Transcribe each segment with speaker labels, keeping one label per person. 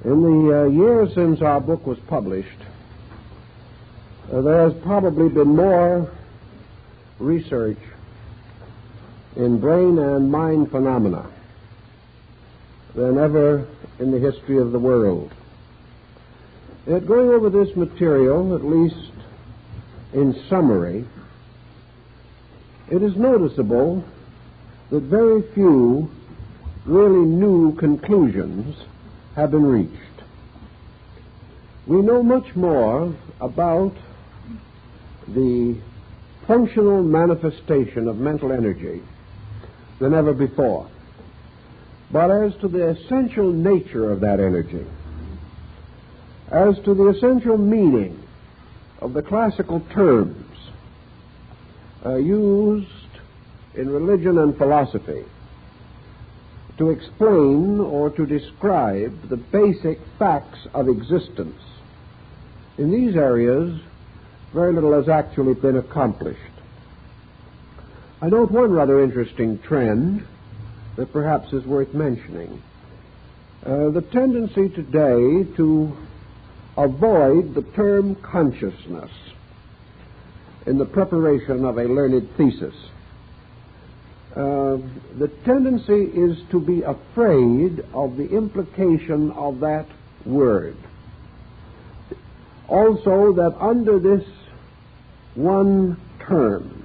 Speaker 1: In the years since our book was published, there has probably been more research in brain and mind phenomena than ever in the history of the world. Yet going over this material, at least in summary, it is noticeable that very few really new conclusions have been reached. We know much more about the functional manifestation of mental energy than ever before. But as to the essential nature of that energy, as to the essential meaning of the classical terms used in religion and philosophy to explain or to describe the basic facts of existence, in these areas, very little has actually been accomplished. I note one rather interesting trend that perhaps is worth mentioning. The tendency today to avoid the term consciousness in the preparation of a learned thesis. The tendency is to be afraid of the implication of that word. Also, that under this one term,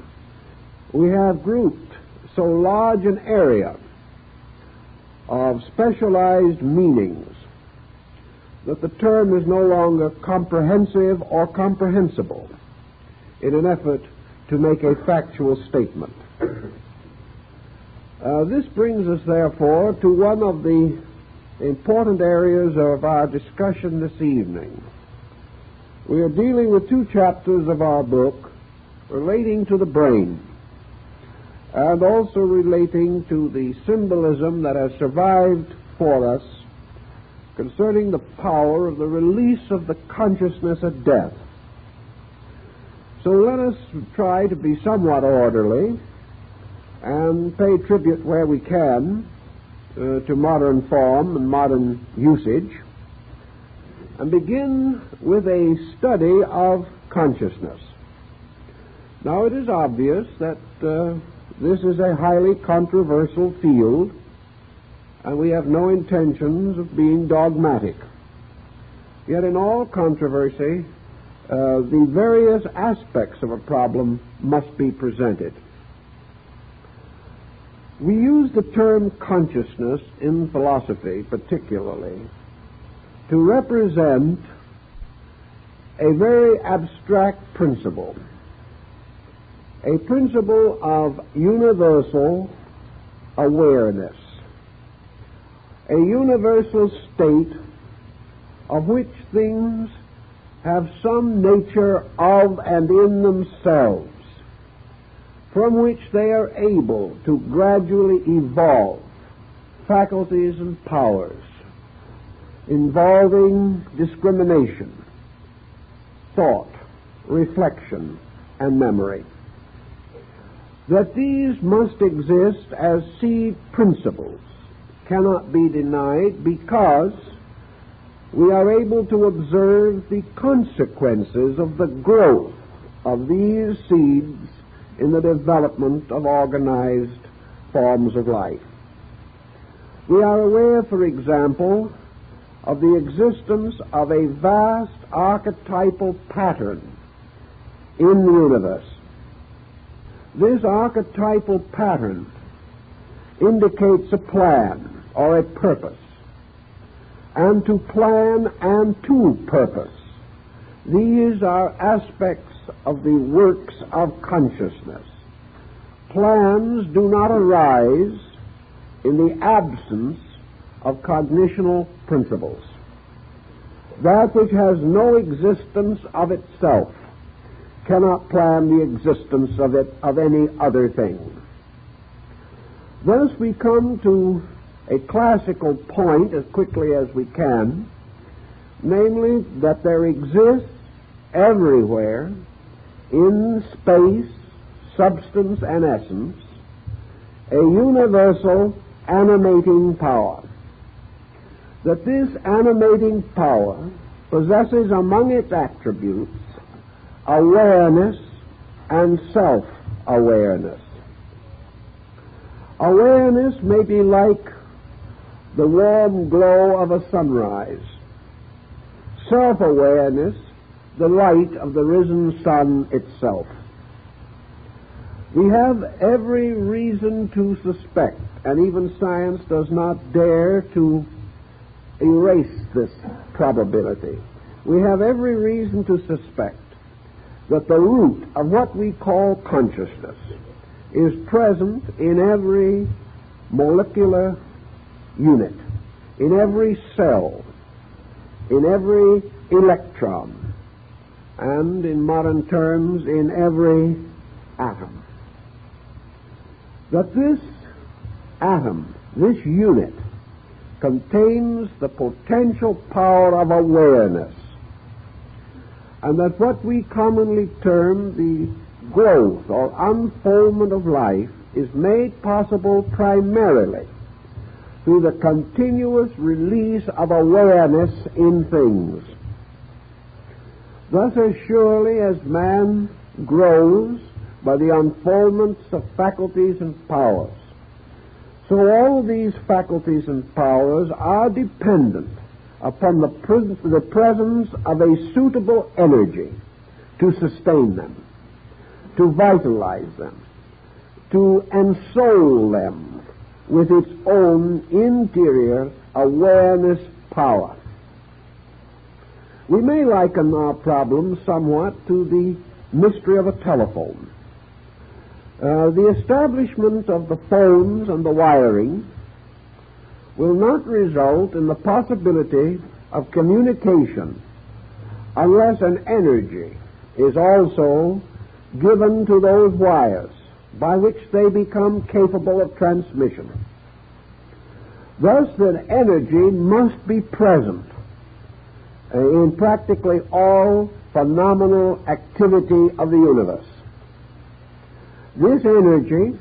Speaker 1: we have grouped so large an area of specialized meanings that the term is no longer comprehensive or comprehensible in an effort to make a factual statement. This brings us, therefore, to one of the important areas of our discussion this evening. We are dealing with two chapters of our book relating to the brain and also relating to the symbolism that has survived for us concerning the power of the release of the consciousness at death. So let us try to be somewhat orderly and pay tribute where we can to modern form and modern usage, and begin with a study of consciousness. Now, it is obvious that this is a highly controversial field, and we have no intentions of being dogmatic. Yet in all controversy, the various aspects of a problem must be presented. We use the term consciousness in philosophy particularly to represent a very abstract principle, a principle of universal awareness, a universal state of which things have some nature of and in themselves, from which they are able to gradually evolve faculties and powers involving discrimination, thought, reflection, and memory. That these must exist as seed principles cannot be denied, because we are able to observe the consequences of the growth of these seeds in the development of organized forms of life. We are aware, for example, of the existence of a vast archetypal pattern in the universe. This archetypal pattern indicates a plan or a purpose, and to plan and to purpose, these are aspects of the works of consciousness. Plans do not arise in the absence of cognitional principles. That which has no existence of itself cannot plan the existence of any other thing. Thus we come to a classical point as quickly as we can, namely that there exists everywhere in space, substance, and essence a universal animating power. that this animating power possesses among its attributes awareness and self-awareness. Awareness may be like the warm glow of a sunrise. Self-awareness, the light of the risen sun itself. We have every reason to suspect, and even science does not dare to erase this probability. We have every reason to suspect that the root of what we call consciousness is present in every molecular unit, in every cell, in every electron, and in modern terms, in every atom. That this atom, this unit, contains the potential power of awareness, and that what we commonly term the growth or unfoldment of life is made possible primarily through the continuous release of awareness in things. Thus, as surely as man grows by the unfoldments of faculties and powers, so all these faculties and powers are dependent upon the presence of a suitable energy to sustain them, to vitalize them, to ensoul them with its own interior awareness power. We may liken our problem somewhat to the mystery of a telephone. The establishment of the phones and the wiring will not result in the possibility of communication unless an energy is also given to those wires by which they become capable of transmission. Thus, that energy must be present in practically all phenomenal activity of the universe. This energy,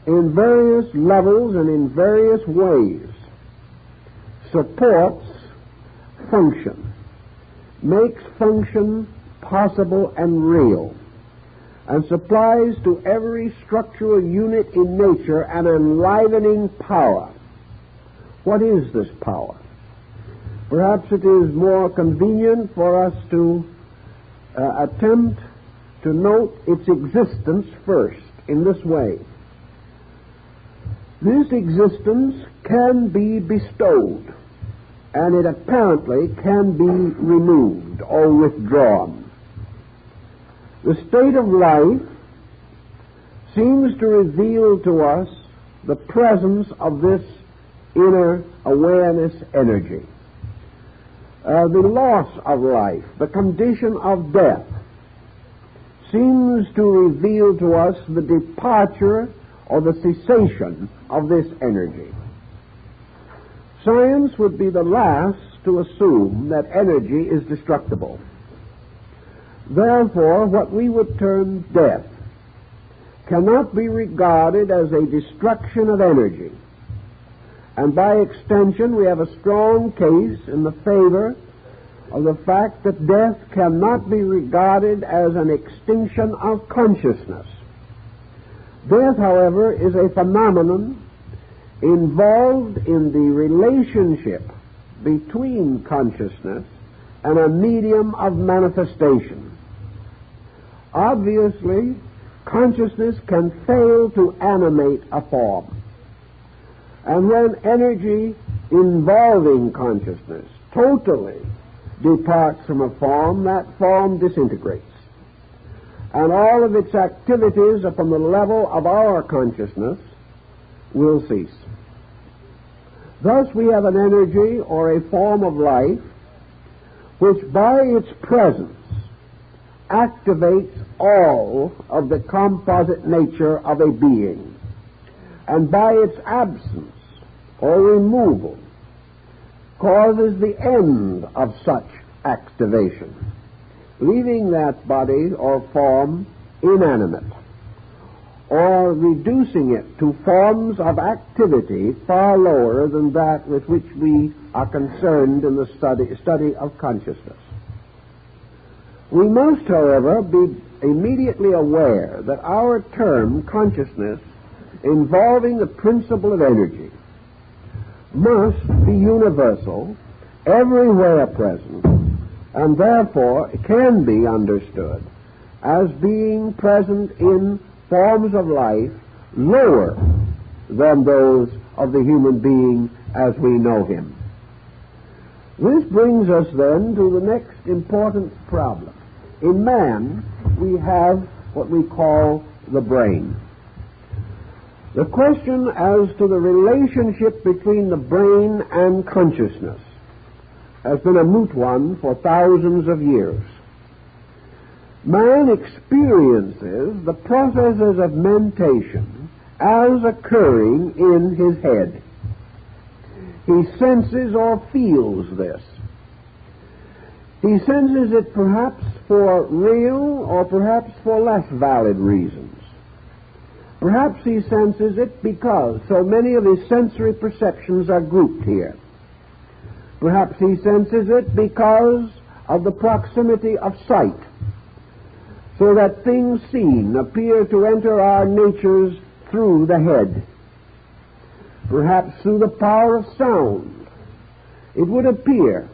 Speaker 1: in various levels and in various ways, supports function, makes function possible and real, and supplies to every structural unit in nature an enlivening power. What is this power? Perhaps it is more convenient for us to attempt to note its existence first in this way. This existence can be bestowed, and it apparently can be removed or withdrawn. The state of life seems to reveal to us the presence of this inner awareness energy. The loss of life, the condition of death, seems to reveal to us the departure or the cessation of this energy. Science would be the last to assume that energy is destructible. Therefore, what we would term death cannot be regarded as a destruction of energy. And by extension, we have a strong case in the favor of the fact that death cannot be regarded as an extinction of consciousness. Death, however, is a phenomenon involved in the relationship between consciousness and a medium of manifestation. Obviously, consciousness can fail to animate a form. And when energy involving consciousness totally departs from a form, that form disintegrates. And all of its activities upon the level of our consciousness will cease. Thus we have an energy or a form of life which by its presence activates all of the composite nature of a being, and by its absence or removal causes the end of such activation, leaving that body or form inanimate, or reducing it to forms of activity far lower than that with which we are concerned in the study of consciousness. We must, however, be immediately aware that our term consciousness, involving the principle of energy, must be universal, everywhere present, and therefore can be understood as being present in forms of life lower than those of the human being as we know him. This brings us then to the next important problem. In man, we have what we call the brain. The question as to the relationship between the brain and consciousness has been a moot one for thousands of years. Man experiences the processes of mentation as occurring in his head. He senses or feels this. He senses it perhaps for real or perhaps for less valid reasons. Perhaps he senses it because so many of his sensory perceptions are grouped here. Perhaps he senses it because of the proximity of sight, so that things seen appear to enter our natures through the head. Perhaps through the power of sound. It would appear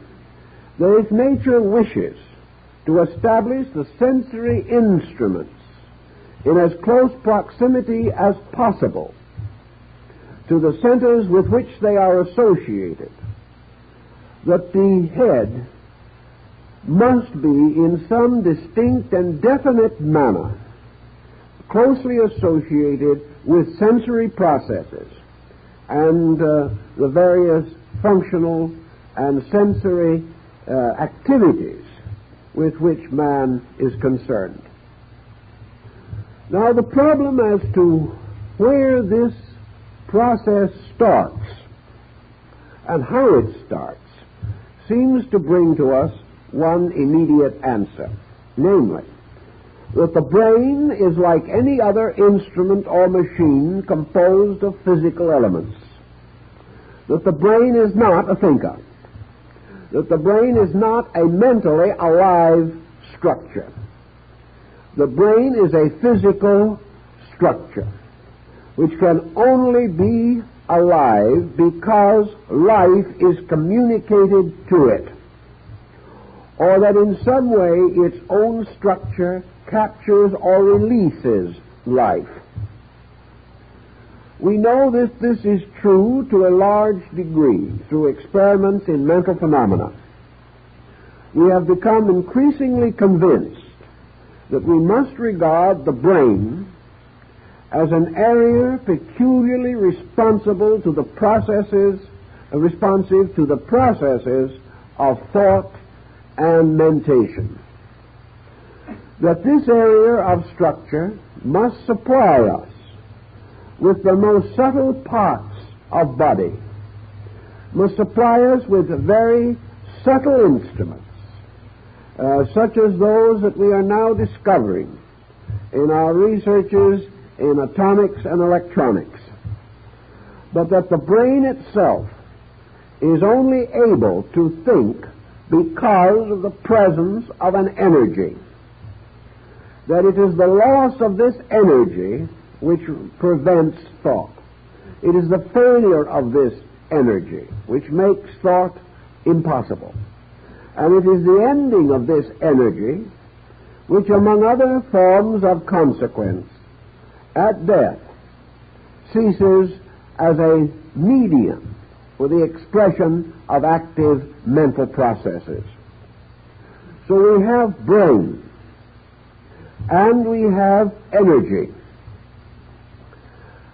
Speaker 1: that if nature wishes to establish the sensory instruments in as close proximity as possible to the centers with which they are associated, that the head must be in some distinct and definite manner closely associated with sensory processes and the various functional and sensory activities with which man is concerned. Now, the problem as to where this process starts and how it starts seems to bring to us one immediate answer, namely, that the brain is like any other instrument or machine composed of physical elements, that the brain is not a thinker, that the brain is not a mentally alive structure. The brain is a physical structure which can only be alive because life is communicated to it, or that in some way its own structure captures or releases life. We know that this is true to a large degree through experiments in mental phenomena. We have become increasingly convinced that we must regard the brain as an area peculiarly responsive to the processes of thought and mentation. That this area of structure must supply us with the most subtle parts of body, must supply us with very subtle instruments, such as those that we are now discovering in our researches in atomics and electronics, but that the brain itself is only able to think because of the presence of an energy, that it is the loss of this energy which prevents thought. It is the failure of this energy which makes thought impossible. And it is the ending of this energy which, among other forms of consequence, at death, ceases as a medium for the expression of active mental processes. So we have brain, and we have energy.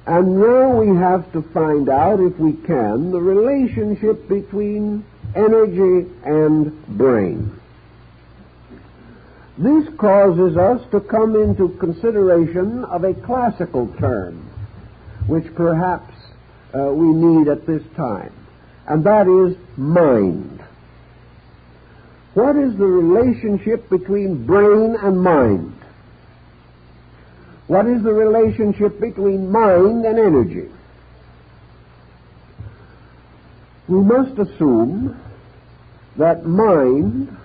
Speaker 1: And now we have to find out, if we can, the relationship between energy and brain. This causes us to come into consideration of a classical term, which perhaps we need at this time, and that is mind. What is the relationship between brain and mind? What is the relationship between mind and energy? We must assume that mind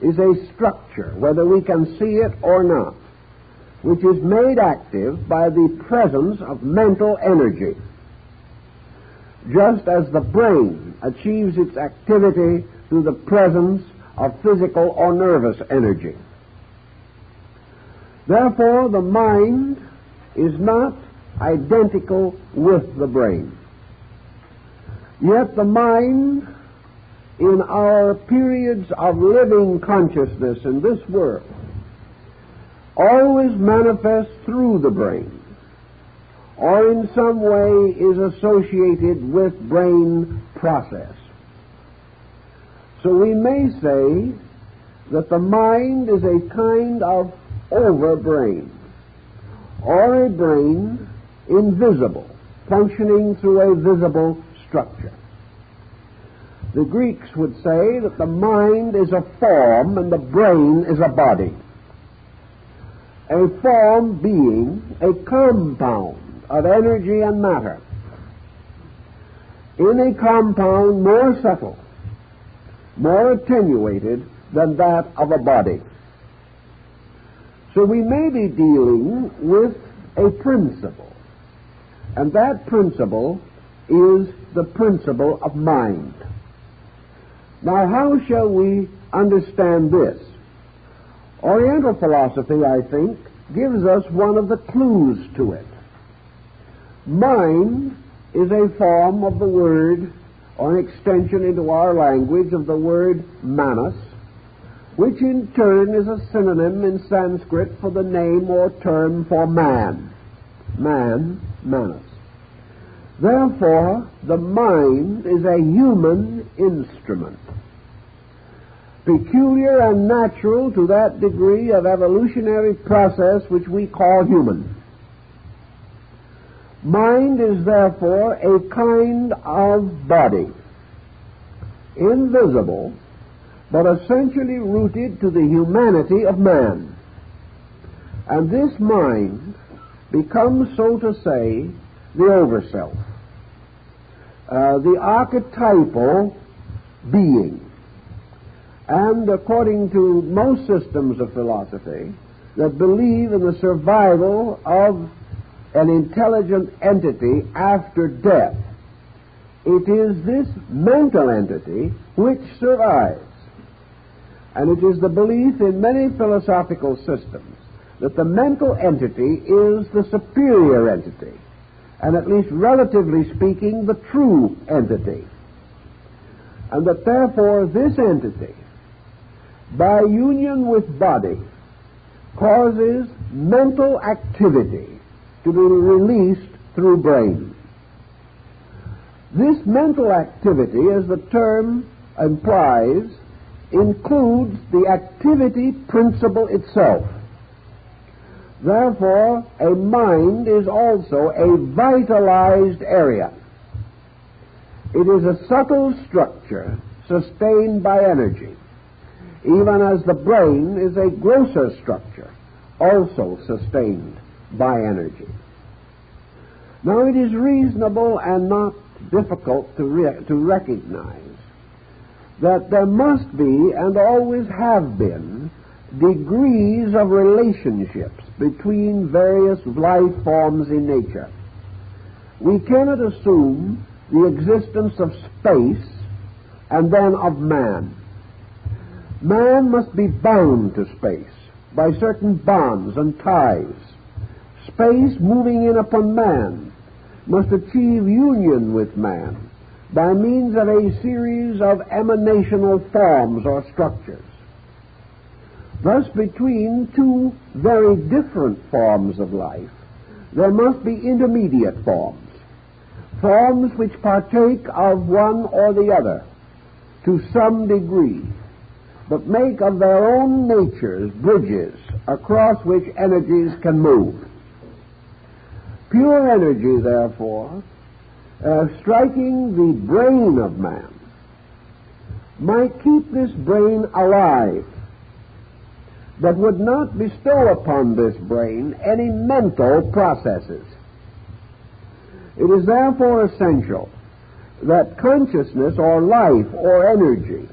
Speaker 1: is a structure, whether we can see it or not, which is made active by the presence of mental energy, just as the brain achieves its activity through the presence of physical or nervous energy. Therefore, the mind is not identical with the brain. Yet the mind, in our periods of living consciousness in this world, always manifests through the brain, or in some way is associated with brain process. So we may say that the mind is a kind of overbrain, or a brain invisible, functioning through a visible structure. The Greeks would say that the mind is a form and the brain is a body. A form being a compound of energy and matter, in a compound more subtle, more attenuated than that of a body. So we may be dealing with a principle, and that principle is the principle of mind. Now, how shall we understand this? Oriental philosophy, I think, gives us one of the clues to it. Mind is a form of the word, or an extension into our language of the word manas, which in turn is a synonym in Sanskrit for the name or term for man. Man, manas. Therefore, the mind is a human instrument, peculiar and natural to that degree of evolutionary process which we call human. Mind is therefore a kind of body, invisible, but essentially rooted to the humanity of man. And this mind becomes, so to say, the overself, the archetypal being. And according to most systems of philosophy that believe in the survival of an intelligent entity after death, it is this mental entity which survives. And it is the belief in many philosophical systems that the mental entity is the superior entity, and at least relatively speaking, the true entity. And that therefore this entity, by union with body, causes mental activity to be released through brain. This mental activity, as the term implies, includes the activity principle itself. Therefore, a mind is also a vitalized area. It is a subtle structure sustained by energy, even as the brain is a grosser structure, also sustained by energy. Now, it is reasonable and not difficult to recognize that there must be, and always have been, degrees of relationships between various life forms in nature. We cannot assume the existence of space and then of man. Man must be bound to space by certain bonds and ties. Space, moving in upon man, must achieve union with man by means of a series of emanational forms or structures. Thus, between two very different forms of life, there must be intermediate forms, forms which partake of one or the other to some degree, but make of their own natures bridges across which energies can move. Pure energy, therefore, striking the brain of man, might keep this brain alive but would not bestow upon this brain any mental processes. It is therefore essential that consciousness or life or energy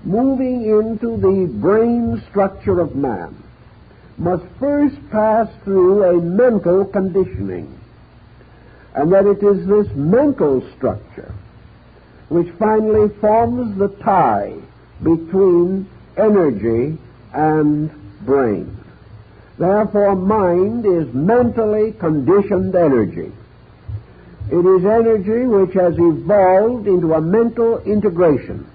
Speaker 1: moving into the brain structure of man must first pass through a mental conditioning, and that it is this mental structure which finally forms the tie between energy and brain. Therefore, mind is mentally conditioned energy. It is energy which has evolved into a mental integration.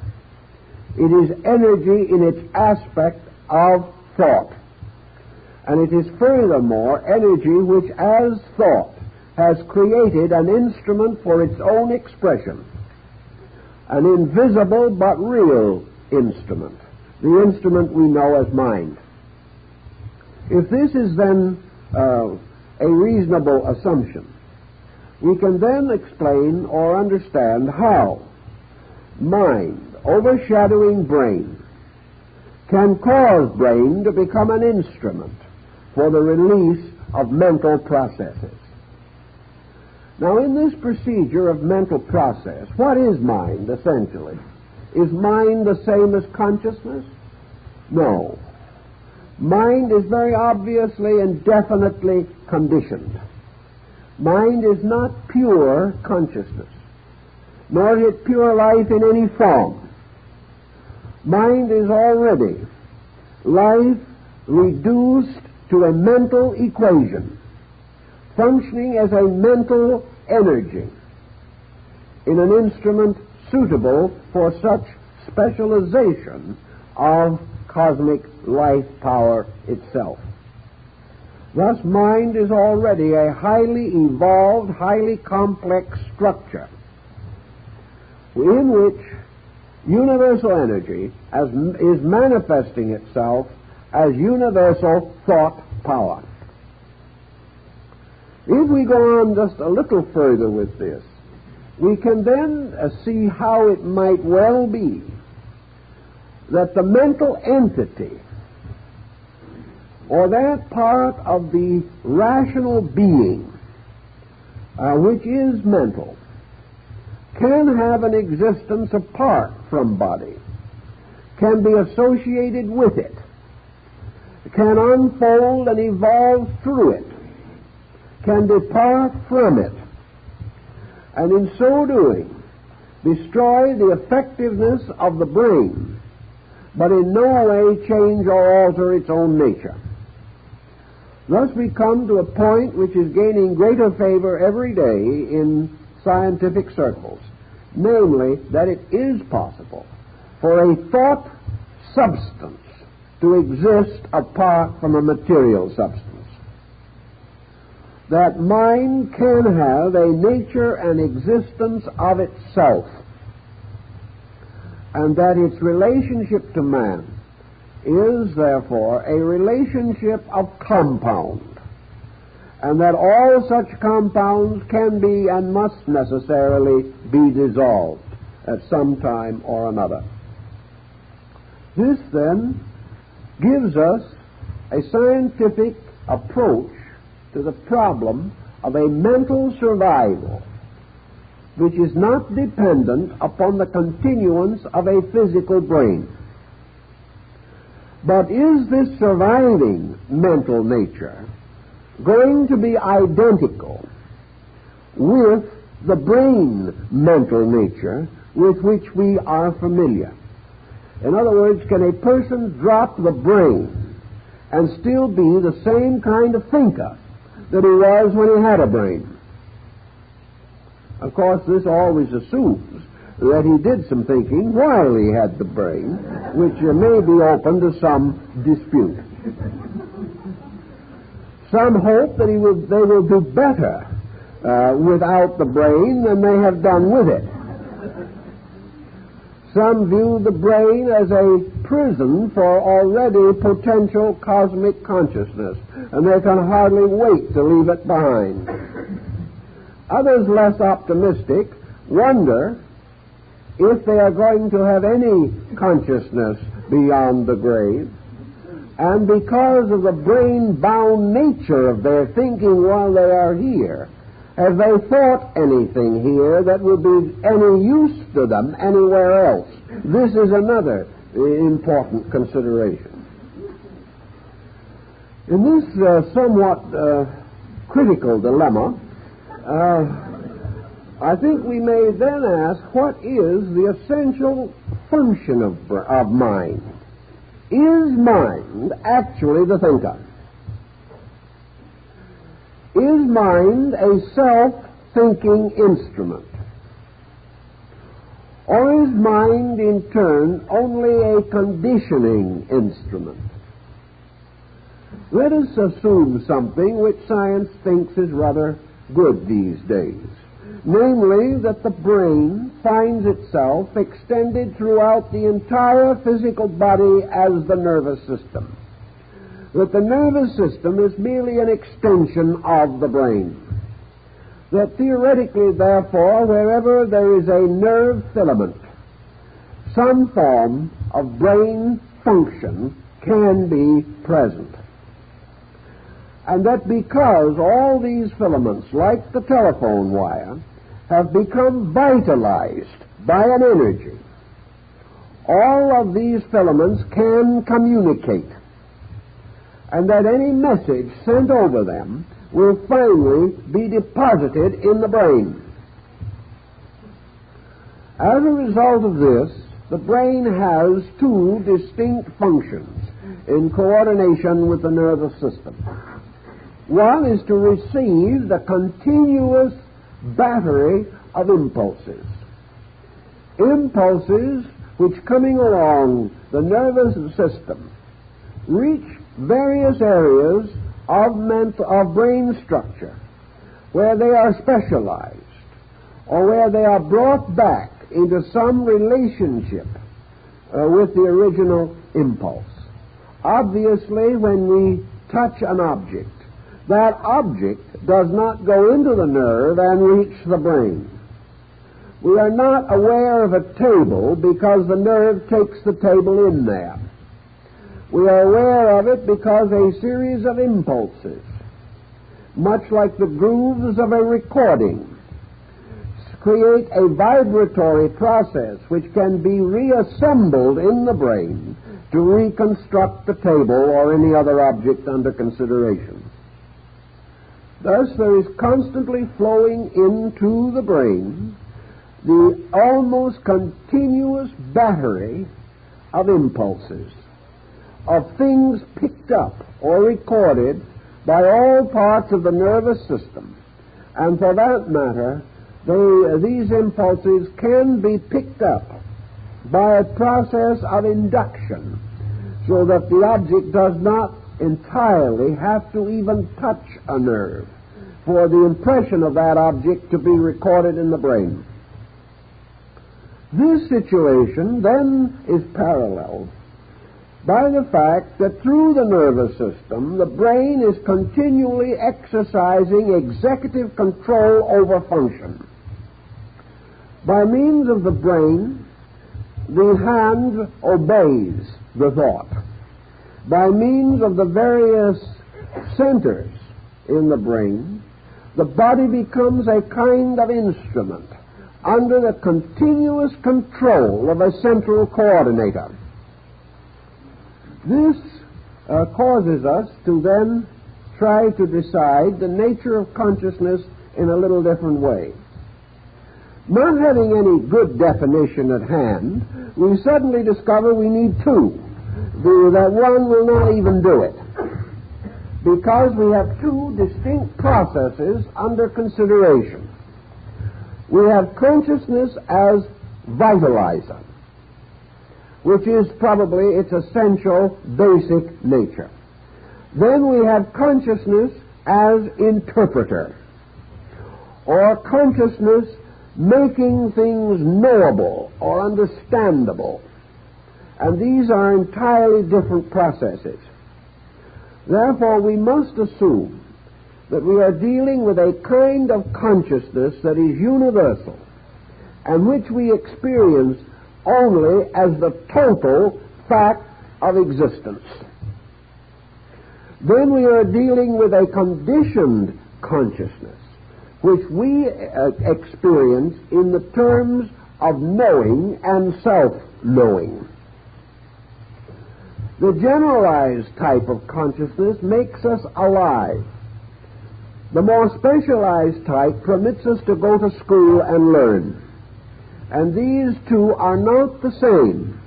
Speaker 1: It is energy in its aspect of thought. And it is furthermore energy which, as thought, has created an instrument for its own expression, an invisible but real instrument, the instrument we know as mind. If this is then a reasonable assumption, we can then explain or understand how mind, overshadowing brain, can cause brain to become an instrument for the release of mental processes. Now, in this procedure of mental process, what is mind, essentially? Is mind the same as consciousness? No. Mind is very obviously and definitely conditioned. Mind is not pure consciousness, nor is it pure life in any form. Mind is already life reduced to a mental equation, functioning as a mental energy in an instrument suitable for such specialization of cosmic life power itself. Thus, mind is already a highly evolved, highly complex structure in which universal energy is manifesting itself as universal thought power. If we go on just a little further with this, we can then see how it might well be that the mental entity, or that part of the rational being which is mental, can have an existence apart from body, can be associated with it, can unfold and evolve through it, can depart from it, and in so doing destroy the effectiveness of the brain, but in no way change or alter its own nature. Thus we come to a point which is gaining greater favor every day in scientific circles, namely that it is possible for a thought substance to exist apart from a material substance. That mind can have a nature and existence of itself, and that its relationship to man is therefore a relationship of compound, and that all such compounds can be and must necessarily be dissolved at some time or another. This then gives us a scientific approach to the problem of a mental survival which is not dependent upon the continuance of a physical brain. But is this surviving mental nature going to be identical with the brain mental nature with which we are familiar? In other words, can a person drop the brain and still be the same kind of thinker that he was when he had a brain? Of course, this always assumes that he did some thinking while he had the brain, which may be open to some dispute. Some hope that they will do better without the brain than they have done with it. Some view the brain as a prison for already potential cosmic consciousness, and they can hardly wait to leave it behind. Others, less optimistic, wonder if they are going to have any consciousness beyond the grave, and because of the brain-bound nature of their thinking while they are here, have they thought anything here that would be any use to them anywhere else? This is another important consideration. In this somewhat critical dilemma, I think we may then ask, what is the essential function of mind? Is mind actually the thinker? Is mind a self-thinking instrument? Or is mind, in turn, only a conditioning instrument? Let us assume something which science thinks is rather good these days, namely that the brain finds itself extended throughout the entire physical body as the nervous system, that the nervous system is merely an extension of the brain, that theoretically, therefore, wherever there is a nerve filament, some form of brain function can be present. And that because all these filaments, like the telephone wire, have become vitalized by an energy, all of these filaments can communicate, and that any message sent over them will finally be deposited in the brain. As a result of this, the brain has two distinct functions in coordination with the nervous system. One is to receive the continuous battery of impulses. Impulses which, coming along the nervous system, reach various areas of brain structure where they are specialized, or where they are brought back into some relationship with the original impulse. Obviously, when we touch an object, that object does not go into the nerve and reach the brain. We are not aware of a table because the nerve takes the table in there. We are aware of it because a series of impulses, much like the grooves of a recording, create a vibratory process which can be reassembled in the brain to reconstruct the table or any other object under consideration. Thus, there is constantly flowing into the brain the almost continuous battery of impulses, of things picked up or recorded by all parts of the nervous system. And for that matter, these impulses can be picked up by a process of induction, so that the object does not entirely have to even touch a nerve for the impression of that object to be recorded in the brain. This situation then is paralleled by the fact that through the nervous system, the brain is continually exercising executive control over function. By means of the brain, the hand obeys the thought. By means of the various centers in the brain, the body becomes a kind of instrument under the continuous control of a central coordinator. This causes us to then try to decide the nature of consciousness in a little different way. Not having any good definition at hand, we suddenly discover we need two, that one will not even do it, because we have two distinct processes under consideration. We have consciousness as vitalizer, which is probably its essential basic nature. Then we have consciousness as interpreter, or consciousness making things knowable or understandable. And these are entirely different processes. Therefore, we must assume that we are dealing with a kind of consciousness that is universal, and which we experience only as the total fact of existence. then we are dealing with a conditioned consciousness, which we experience in the terms of knowing and self-knowing. The generalized type of consciousness makes us alive. The more specialized type permits us to go to school and learn. And these two are not the same.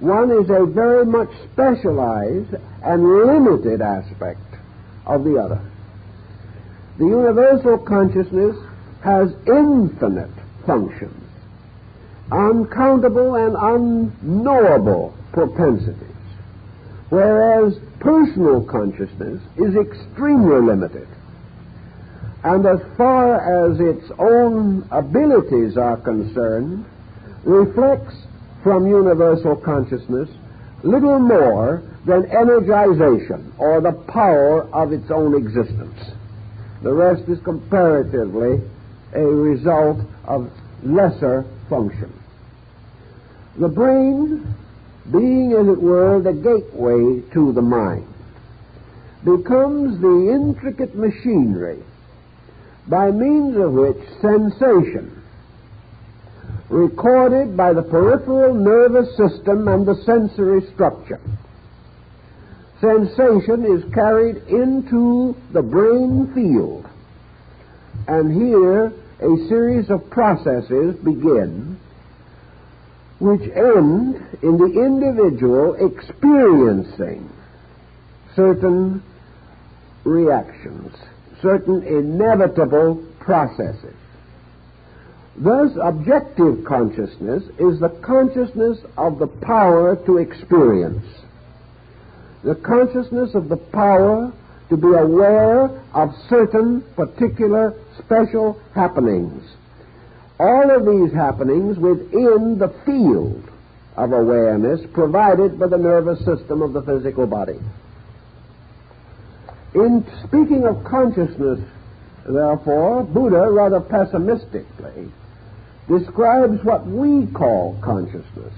Speaker 1: One is a very much specialized and limited aspect of the other. The universal consciousness has infinite functions, uncountable and unknowable propensities, whereas personal consciousness is extremely limited, and as far as its own abilities are concerned, reflects from universal consciousness little more than energization or the power of its own existence. The rest is comparatively a result of lesser function. The brain, being, as it were, the gateway to the mind, becomes the intricate machinery by means of which sensation, recorded by the peripheral nervous system and the sensory structure, sensation is carried into the brain field, and here a series of processes begin which end in the individual experiencing certain reactions, certain inevitable processes. Thus, objective consciousness is the consciousness of the power to experience, the consciousness of the power to be aware of certain particular special happenings. All of these happenings within the field of awareness provided by the nervous system of the physical body. In speaking of consciousness, therefore, Buddha, rather pessimistically, describes what we call consciousness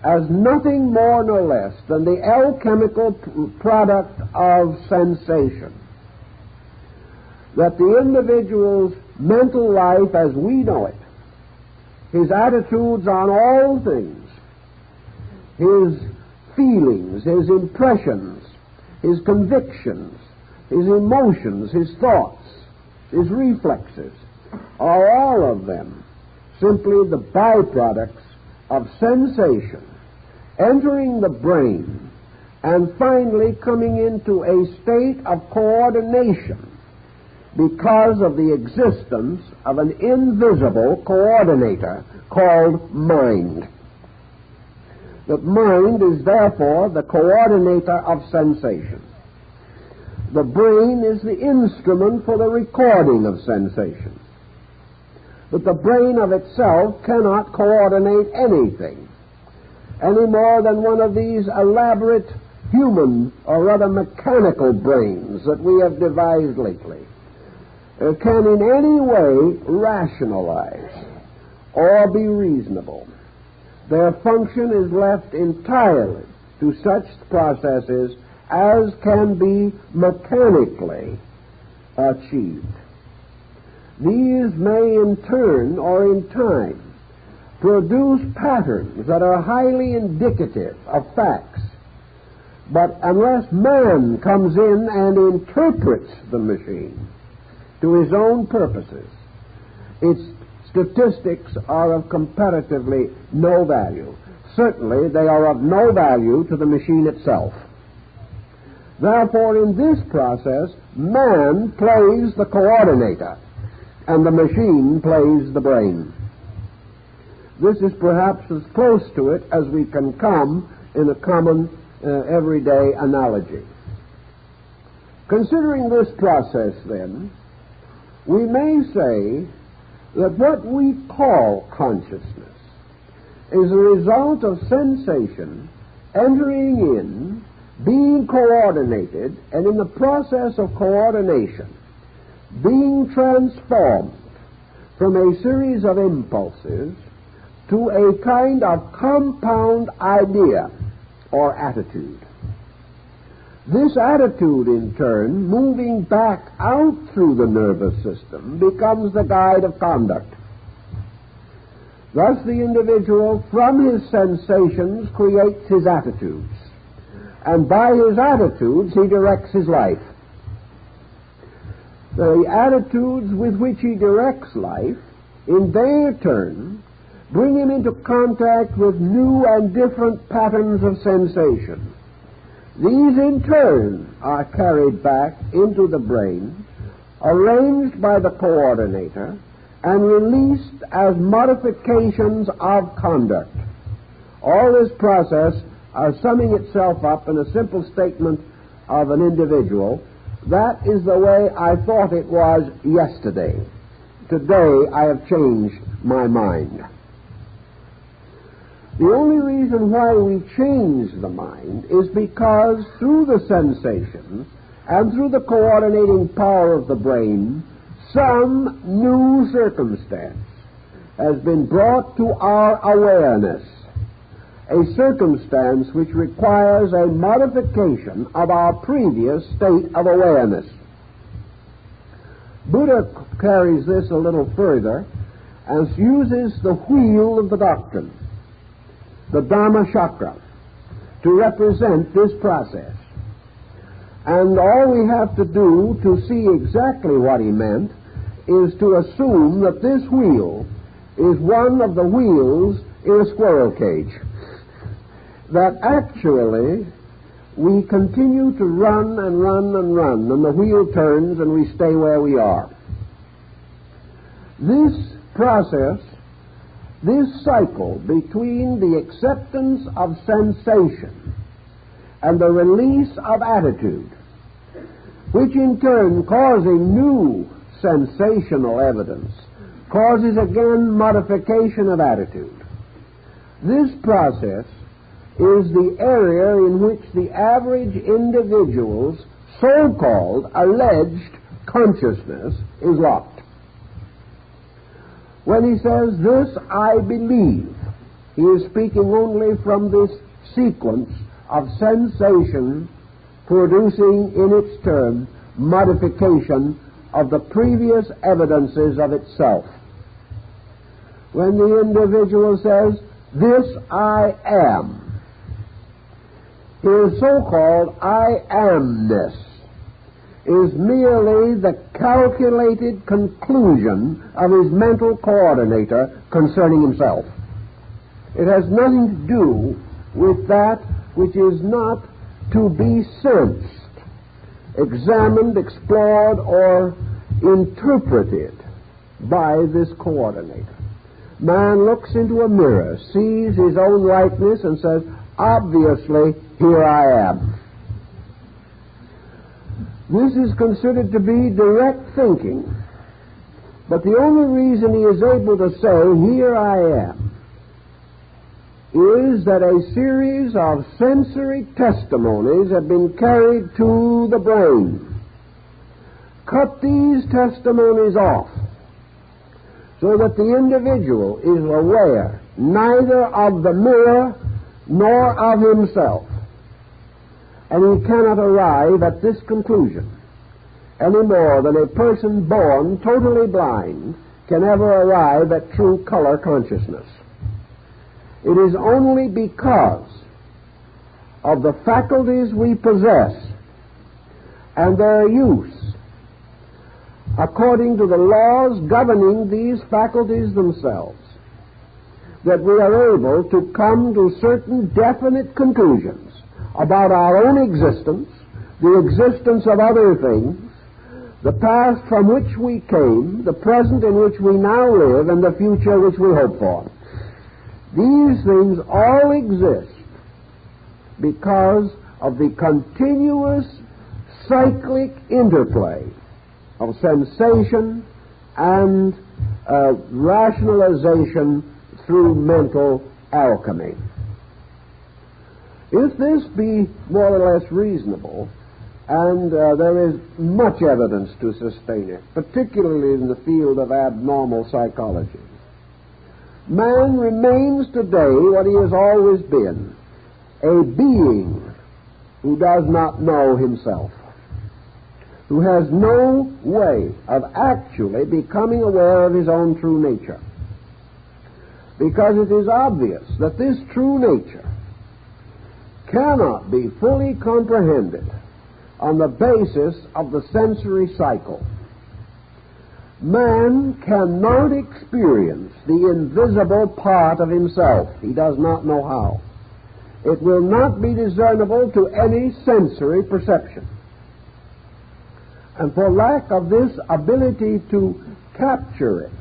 Speaker 1: as nothing more nor less than the alchemical product of sensation. That the individual's mental life as we know it, his attitudes on all things, his feelings, his impressions, his convictions, his emotions, his thoughts, his reflexes, are all of them simply the byproducts of sensation entering the brain and finally coming into a state of coordination because of the existence of an invisible coordinator called mind. That mind is therefore the coordinator of sensation. The brain is the instrument for the recording of sensation. But the brain of itself cannot coordinate anything any more than one of these elaborate human, or rather mechanical brains that we have devised lately can in any way rationalize or be reasonable. Their function is left entirely to such processes as can be mechanically achieved. These may in turn or in time produce patterns that are highly indicative of facts, but unless man comes in and interprets the machine to his own purposes, its statistics are of comparatively no value. Certainly they are of no value to the machine itself. Therefore, in this process, man plays the coordinator, and the machine plays the brain. This is perhaps as close to it as we can come in a common everyday analogy. Considering this process, then, we may say that what we call consciousness is a result of sensation entering in, being coordinated, and in the process of coordination, being transformed from a series of impulses to a kind of compound idea or attitude. This attitude, in turn, moving back out through the nervous system, becomes the guide of conduct. Thus, the individual, from his sensations, creates his attitudes, and by his attitudes, he directs his life. The attitudes with which he directs life, in their turn, bring him into contact with new and different patterns of sensation. These, in turn, are carried back into the brain, arranged by the coordinator, and released as modifications of conduct. All this process summing itself up in a simple statement of an individual: that is the way I thought it was yesterday. Today I have changed my mind. The only reason why we change the mind is because through the sensations and through the coordinating power of the brain, some new circumstance has been brought to our awareness, a circumstance which requires a modification of our previous state of awareness. Buddha carries this a little further and uses the wheel of the doctrine, the Dharma chakra, to represent this process. And all we have to do to see exactly what he meant is to assume that this wheel is one of the wheels in a squirrel cage. That actually we continue to run and run and run, and the wheel turns and we stay where we are. This process, this cycle between the acceptance of sensation and the release of attitude, which in turn, causing new sensational evidence, causes again modification of attitude. This process is the area in which the average individual's so-called alleged consciousness is locked. When he says, "This I believe," he is speaking only from this sequence of sensation producing in its turn modification of the previous evidences of itself. When the individual says, "This I am," his so-called I amness is merely the calculated conclusion of his mental coordinator concerning himself. It has nothing to do with that which is not to be sensed, examined, explored, or interpreted by this coordinator. Man looks into a mirror, sees his own likeness, and says, "Obviously, here I am." This is considered to be direct thinking. But the only reason he is able to say, "Here I am," is that a series of sensory testimonies have been carried to the brain. Cut these testimonies off so that the individual is aware neither of the mirror nor of himself. And he cannot arrive at this conclusion any more than a person born totally blind can ever arrive at true color consciousness. It is only because of the faculties we possess and their use according to the laws governing these faculties themselves that we are able to come to certain definite conclusions about our own existence, the existence of other things, the past from which we came, the present in which we now live, and the future which we hope for. These things all exist because of the continuous cyclic interplay of sensation and rationalization through mental alchemy. If this be more or less reasonable, and there is much evidence to sustain it, particularly in the field of abnormal psychology, man remains today what he has always been, a being who does not know himself, who has no way of actually becoming aware of his own true nature. Because it is obvious that this true nature cannot be fully comprehended on the basis of the sensory cycle. Man cannot experience the invisible part of himself. He does not know how. It will not be discernible to any sensory perception. And for lack of this ability to capture it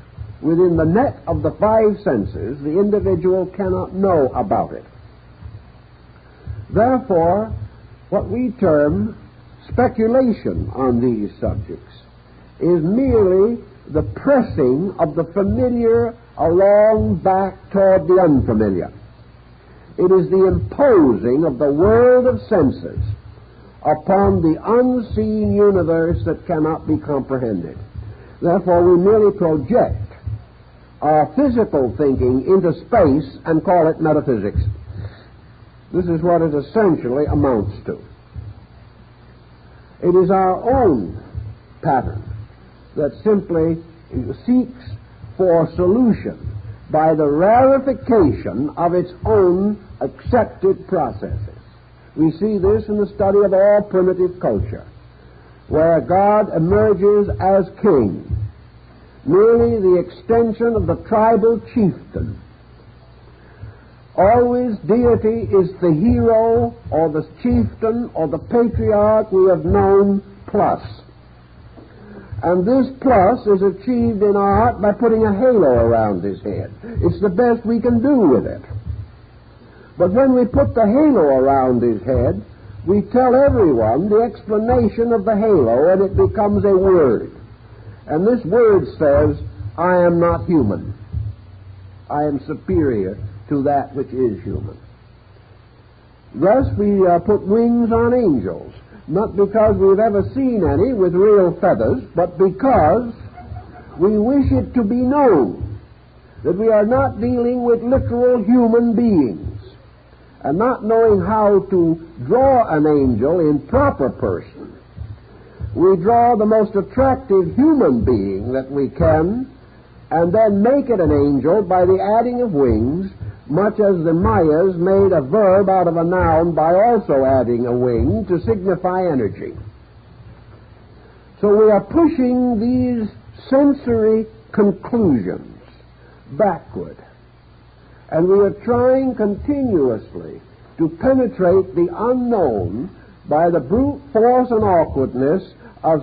Speaker 1: within the net of the five senses, the individual cannot know about it. Therefore, what we term speculation on these subjects is merely the pressing of the familiar along back toward the unfamiliar. It is the imposing of the world of senses upon the unseen universe that cannot be comprehended. Therefore, we merely project our physical thinking into space and call it metaphysics. This is what it essentially amounts to. It is our own pattern that simply seeks for solution by the rarefication of its own accepted processes. We see this in the study of all primitive culture, where God emerges as king, merely the extension of the tribal chieftain. Always deity is the hero or the chieftain or the patriarch we have known plus. And this plus is achieved in art by putting a halo around his head. It's the best we can do with it. But when we put the halo around his head, we tell everyone the explanation of the halo, and it becomes a word. And this word says, I am not human. I am superior to that which is human. Thus we put wings on angels, not because we've ever seen any with real feathers, but because we wish it to be known that we are not dealing with literal human beings. And not knowing how to draw an angel in proper person, we draw the most attractive human being that we can, and then make it an angel by the adding of wings, much as the Mayas made a verb out of a noun by also adding a wing to signify energy. So we are pushing these sensory conclusions backward. And we are trying continuously to penetrate the unknown by the brute force and awkwardness of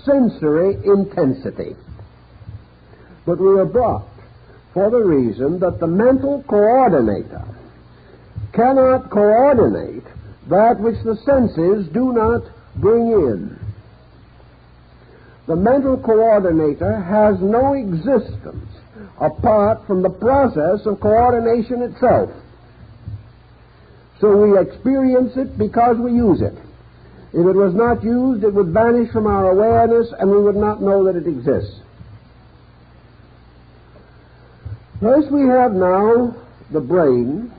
Speaker 1: sensory intensity. But we are blocked for the reason that the mental coordinator cannot coordinate that which the senses do not bring in. The mental coordinator has no existence apart from the process of coordination itself. So we experience it because we use it. If it was not used, it would vanish from our awareness and we would not know that it exists. Thus we have now the brain,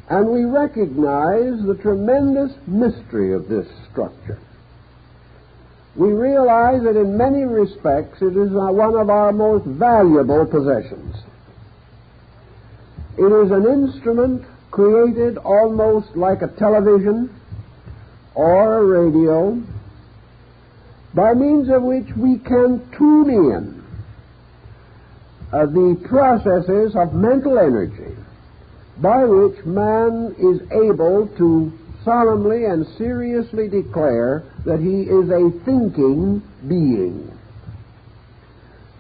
Speaker 1: and we recognize the tremendous mystery of this structure. We realize that in many respects it is one of our most valuable possessions. It is an instrument created almost like a television or a radio, by means of which we can tune in the processes of mental energy by which man is able to solemnly and seriously declare that he is a thinking being.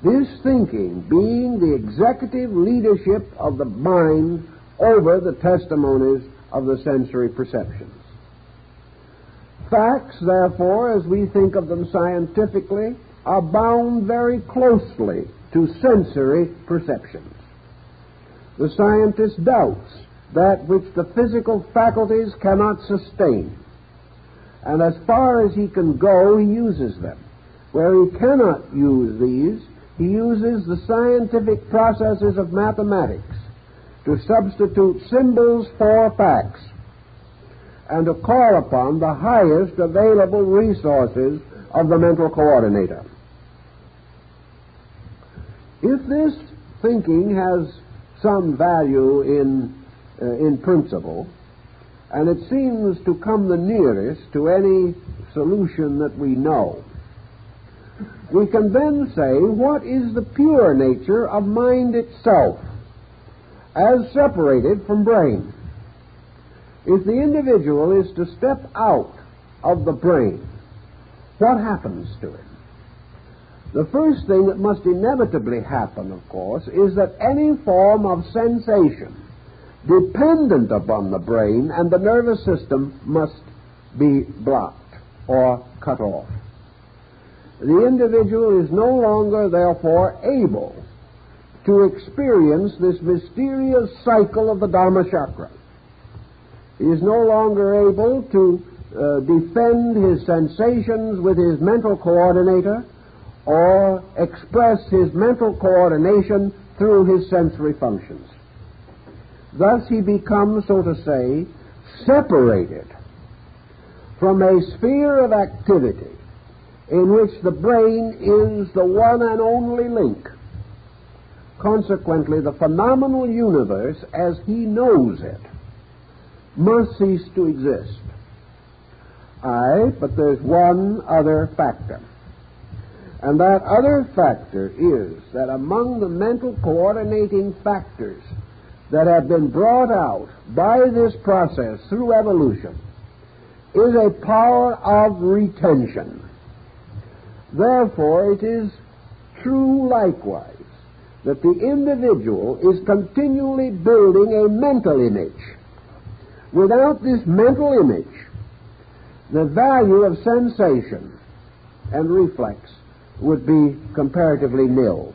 Speaker 1: This thinking being the executive leadership of the mind over the testimonies of the sensory perceptions. Facts, therefore, as we think of them scientifically, are bound very closely to sensory perceptions. The scientist doubts that which the physical faculties cannot sustain, and as far as he can go, he uses them. Where he cannot use these, he uses the scientific processes of mathematics to substitute symbols for facts. and to call upon the highest available resources of the mental coordinator. If this thinking has some value in principle, and it seems to come the nearest to any solution that we know, we can then say, what is the pure nature of mind itself, as separated from brain? If the individual is to step out of the brain, what happens to him? The first thing that must inevitably happen, of course, is that any form of sensation dependent upon the brain and the nervous system must be blocked or cut off. The individual is no longer, therefore, able to experience this mysterious cycle of the Dharma chakra. He is no longer able to defend his sensations with his mental coordinator or express his mental coordination through his sensory functions. Thus he becomes, so to say, separated from a sphere of activity in which the brain is the one and only link. Consequently, the phenomenal universe, as he knows it, must cease to exist. Aye, but there's one other factor. And that other factor is that among the mental coordinating factors that have been brought out by this process through evolution is a power of retention. Therefore, it is true likewise that the individual is continually building a mental image. Without this mental image, the value of sensation and reflex would be comparatively nil.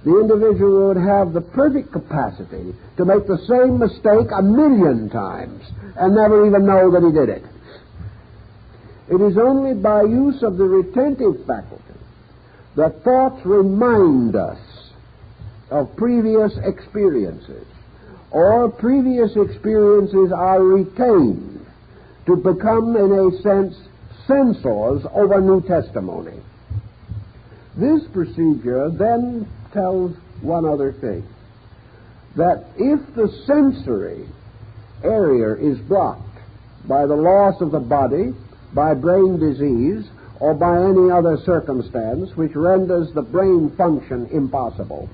Speaker 1: The individual would have the perfect capacity to make the same mistake 1,000,000 times and never even know that he did it. It is only by use of the retentive faculty that thoughts remind us of previous experiences, or previous experiences are retained to become, in a sense, censors over new testimony. This procedure then tells one other thing, that if the sensory area is blocked by the loss of the body, by brain disease, or by any other circumstance which renders the brain function impossible,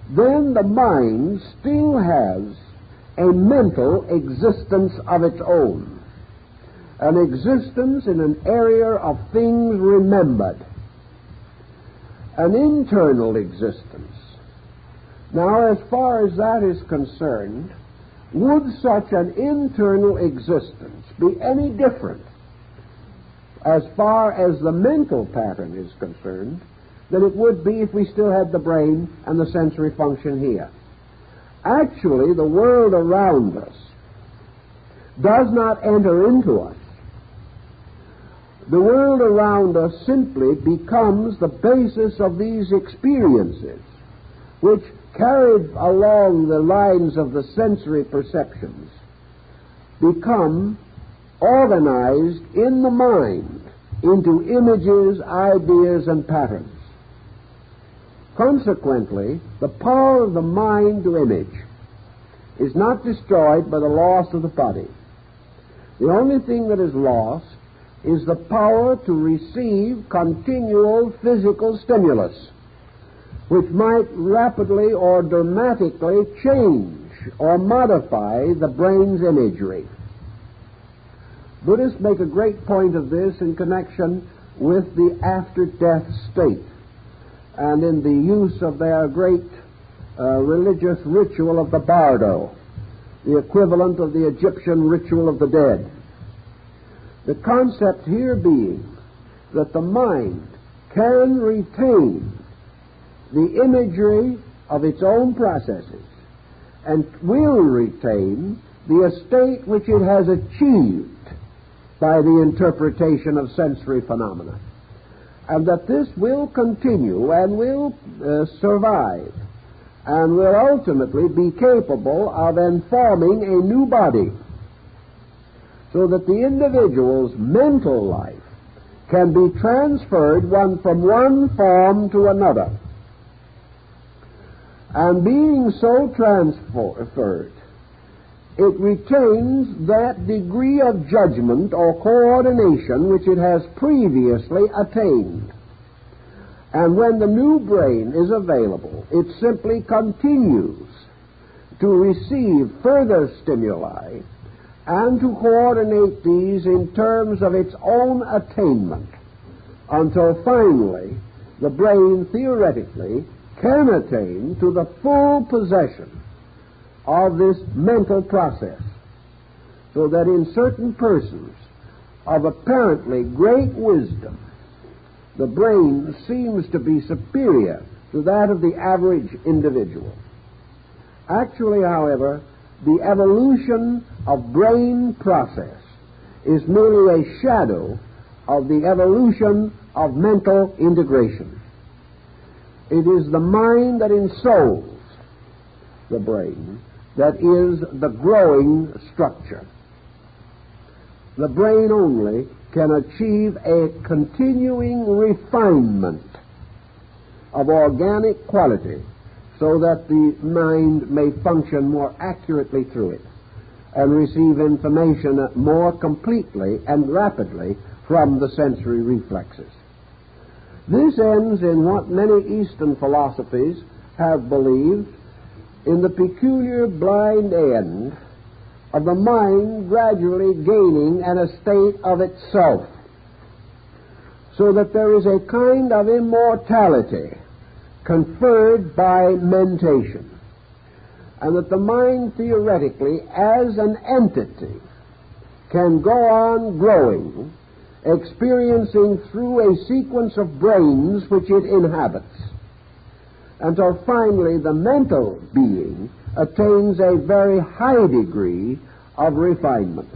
Speaker 1: then the mind still has a mental existence of its own, an existence in an area of things remembered, an internal existence. Now, as far as that is concerned, would such an internal existence be any different as far as the mental pattern is concerned than it would be if we still had the brain and the sensory function here? Actually, the world around us does not enter into us. The world around us simply becomes the basis of these experiences, which, carried along the lines of the sensory perceptions, become organized in the mind into images, ideas, and patterns. Consequently, the power of the mind to image is not destroyed by the loss of the body. The only thing that is lost is the power to receive continual physical stimulus, which might rapidly or dramatically change or modify the brain's imagery. Buddhists make a great point of this in connection with the after-death state and in the use of their great religious ritual of the bardo, the equivalent of the Egyptian ritual of the dead. The concept here being that the mind can retain the imagery of its own processes and will retain the estate which it has achieved by the interpretation of sensory phenomena, and that this will continue and will survive and will ultimately be capable of informing a new body. so that the individual's mental life can be transferred from one form to another. And being so transferred, it retains that degree of judgment or coordination which it has previously attained. And when the new brain is available, it simply continues to receive further stimuli and to coordinate these in terms of its own attainment until finally the brain theoretically can attain to the full possession of this mental process, so that in certain persons of apparently great wisdom, the brain seems to be superior to that of the average individual. Actually, however, the evolution of brain process is merely a shadow of the evolution of mental integration. It is the mind that ensouls the brain that is the growing structure. The brain only can achieve a continuing refinement of organic quality so that the mind may function more accurately through it and receive information more completely and rapidly from the sensory reflexes. This ends in what many Eastern philosophies have believed, in the peculiar blind end of the mind gradually gaining an estate of itself, so that there is a kind of immortality conferred by mentation, and that the mind theoretically as an entity can go on growing, experiencing through a sequence of brains which it inhabits, until finally the mental being attains a very high degree of refinement,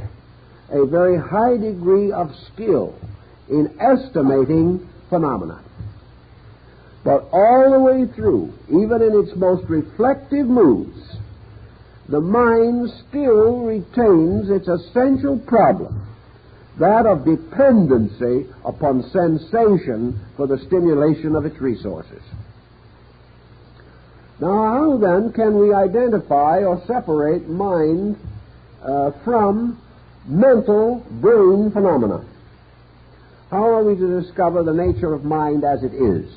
Speaker 1: a very high degree of skill in estimating phenomena. But all the way through, even in its most reflective moods, the mind still retains its essential problem, that of dependency upon sensation for the stimulation of its resources. Now, how then can we identify or separate mind from mental brain phenomena? How are we to discover the nature of mind as it is?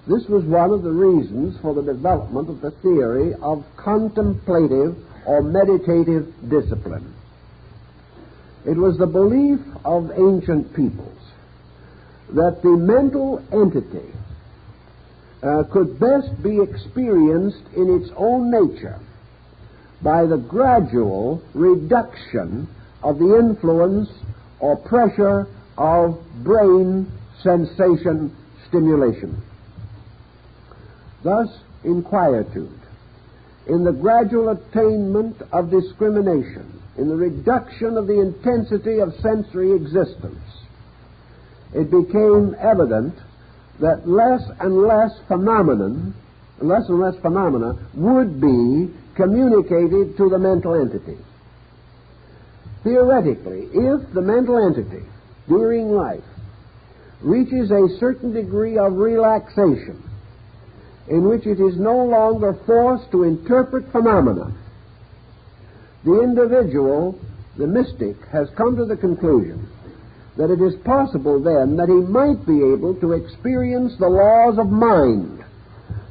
Speaker 1: This was one of the reasons for the development of the theory of contemplative or meditative discipline. It was the belief of ancient peoples that the mental entity could best be experienced in its own nature by the gradual reduction of the influence or pressure of brain sensation stimulation. Thus, in quietude, in the gradual attainment of discrimination, in the reduction of the intensity of sensory existence, it became evident that less and less phenomena would be communicated to the mental entity. Theoretically, if the mental entity during life reaches a certain degree of relaxation in which it is no longer forced to interpret phenomena, the individual, the mystic, has come to the conclusion that it is possible then that he might be able to experience the laws of mind,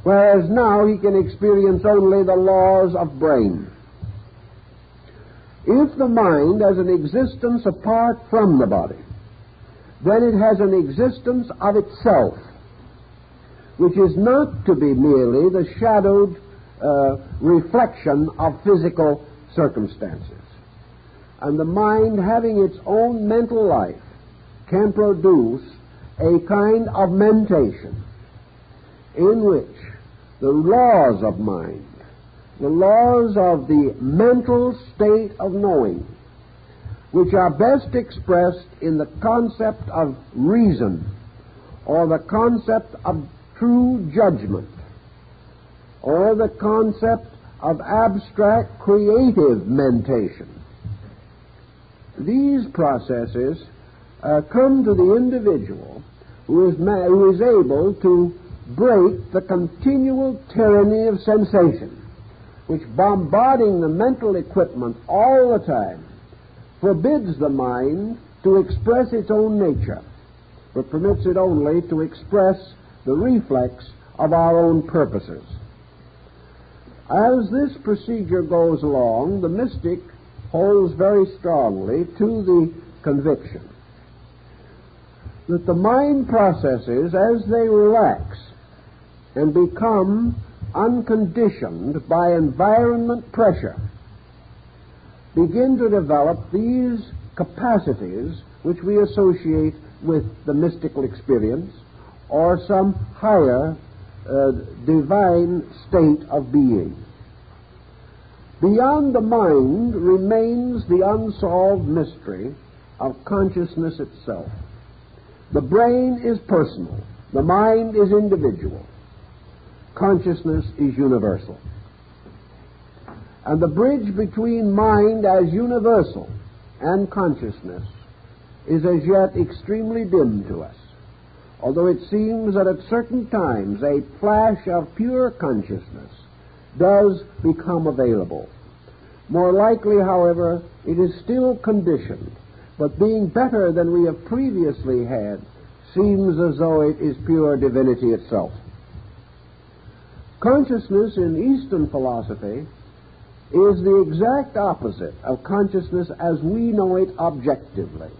Speaker 1: whereas now he can experience only the laws of brain. If the mind has an existence apart from the body, then it has an existence of itself, which is not to be merely the shadowed reflection of physical circumstances. And the mind, having its own mental life, can produce a kind of mentation in which the laws of mind, the laws of the mental state of knowing, which are best expressed in the concept of reason or the concept of true judgment or the concept of abstract creative mentation, these processes come to the individual who is able to break the continual tyranny of sensation, which, bombarding the mental equipment all the time, forbids the mind to express its own nature, but permits it only to express the reflex of our own purposes. As this procedure goes along, the mystic holds very strongly to the conviction that the mind processes, as they relax and become unconditioned by environment pressure, begin to develop these capacities which we associate with the mystical experience or some higher divine state of being. Beyond the mind remains the unsolved mystery of consciousness itself. The brain is personal. The mind is individual. Consciousness is universal. And the bridge between mind as universal and consciousness is as yet extremely dim to us, although it seems that at certain times a flash of pure consciousness does become available. More likely, however, it is still conditioned, but being better than we have previously had, seems as though it is pure divinity itself. Consciousness in Eastern philosophy is the exact opposite of consciousness as we know it objectively.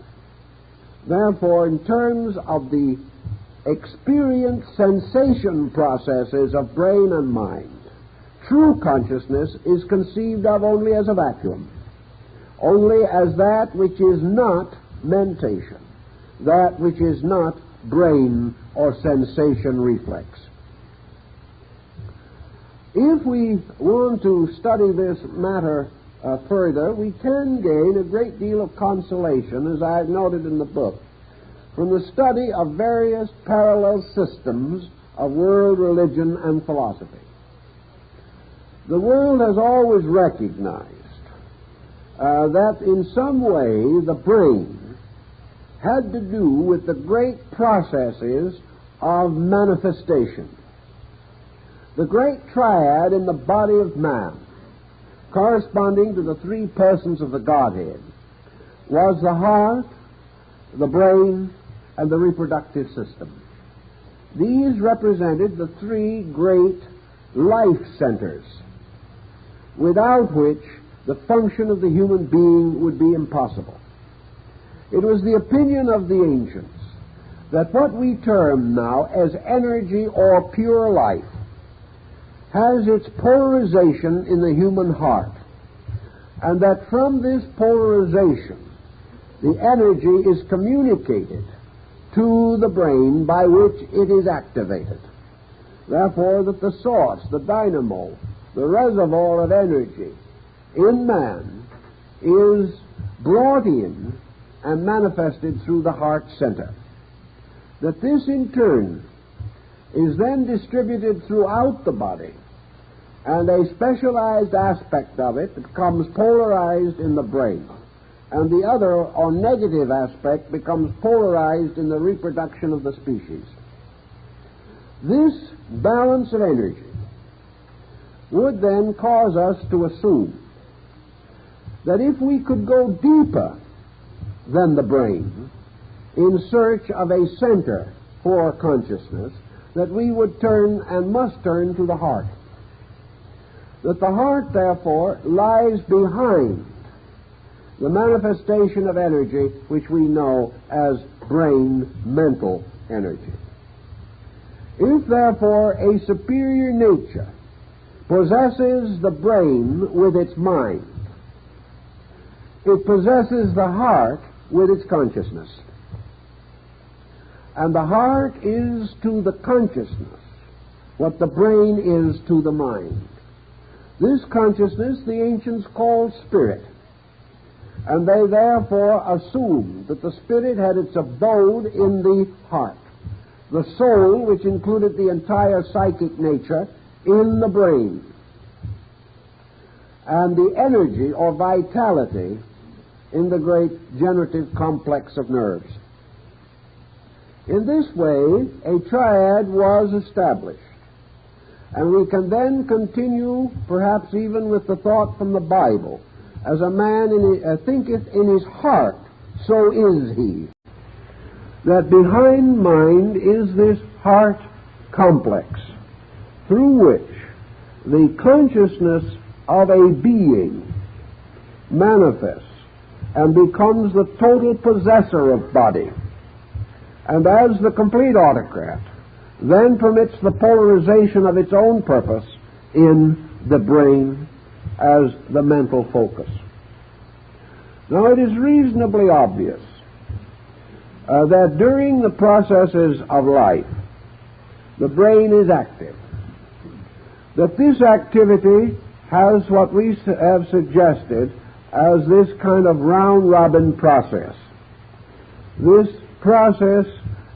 Speaker 1: Therefore, in terms of the experience sensation processes of brain and mind, true consciousness is conceived of only as a vacuum, only as that which is not mentation, that which is not brain or sensation reflex. If we want to study this matter further, we can gain a great deal of consolation, as I have noted in the book, from the study of various parallel systems of world religion and philosophy. The world has always recognized that in some way the brain had to do with the great processes of manifestation. The great triad in the body of man, corresponding to the three persons of the Godhead, was the heart, the brain, and the reproductive system. These represented the three great life centers, without which the function of the human being would be impossible. It was the opinion of the ancients that what we term now as energy or pure life has its polarization in the human heart, and that from this polarization the energy is communicated to the brain by which it is activated. Therefore, that the source, the dynamo, the reservoir of energy in man is brought in and manifested through the heart center. That this in turn is then distributed throughout the body, and a specialized aspect of it becomes polarized in the brain, and the other or negative aspect becomes polarized in the reproduction of the species. This balance of energy would then cause us to assume that if we could go deeper than the brain in search of a center for consciousness, that we would turn and must turn to the heart. That the heart, therefore, lies behind the manifestation of energy which we know as brain mental energy. If, therefore, a superior nature possesses the brain with its mind, it possesses the heart with its consciousness. And the heart is to the consciousness what the brain is to the mind. This consciousness the ancients called spirit, and they therefore assumed that the spirit had its abode in the heart, the soul, which included the entire psychic nature, in the brain, and the energy or vitality in the great generative complex of nerves. In this way, a triad was established. And we can then continue, perhaps even with the thought from the Bible, as a man thinketh in his heart, so is he. That behind mind is this heart complex, through which the consciousness of a being manifests and becomes the total possessor of body, and as the complete autocrat, then permits the polarization of its own purpose in the brain as the mental focus. Now, it is reasonably obvious that during the processes of life, the brain is active. That this activity has what we have suggested as this kind of round-robin process. This process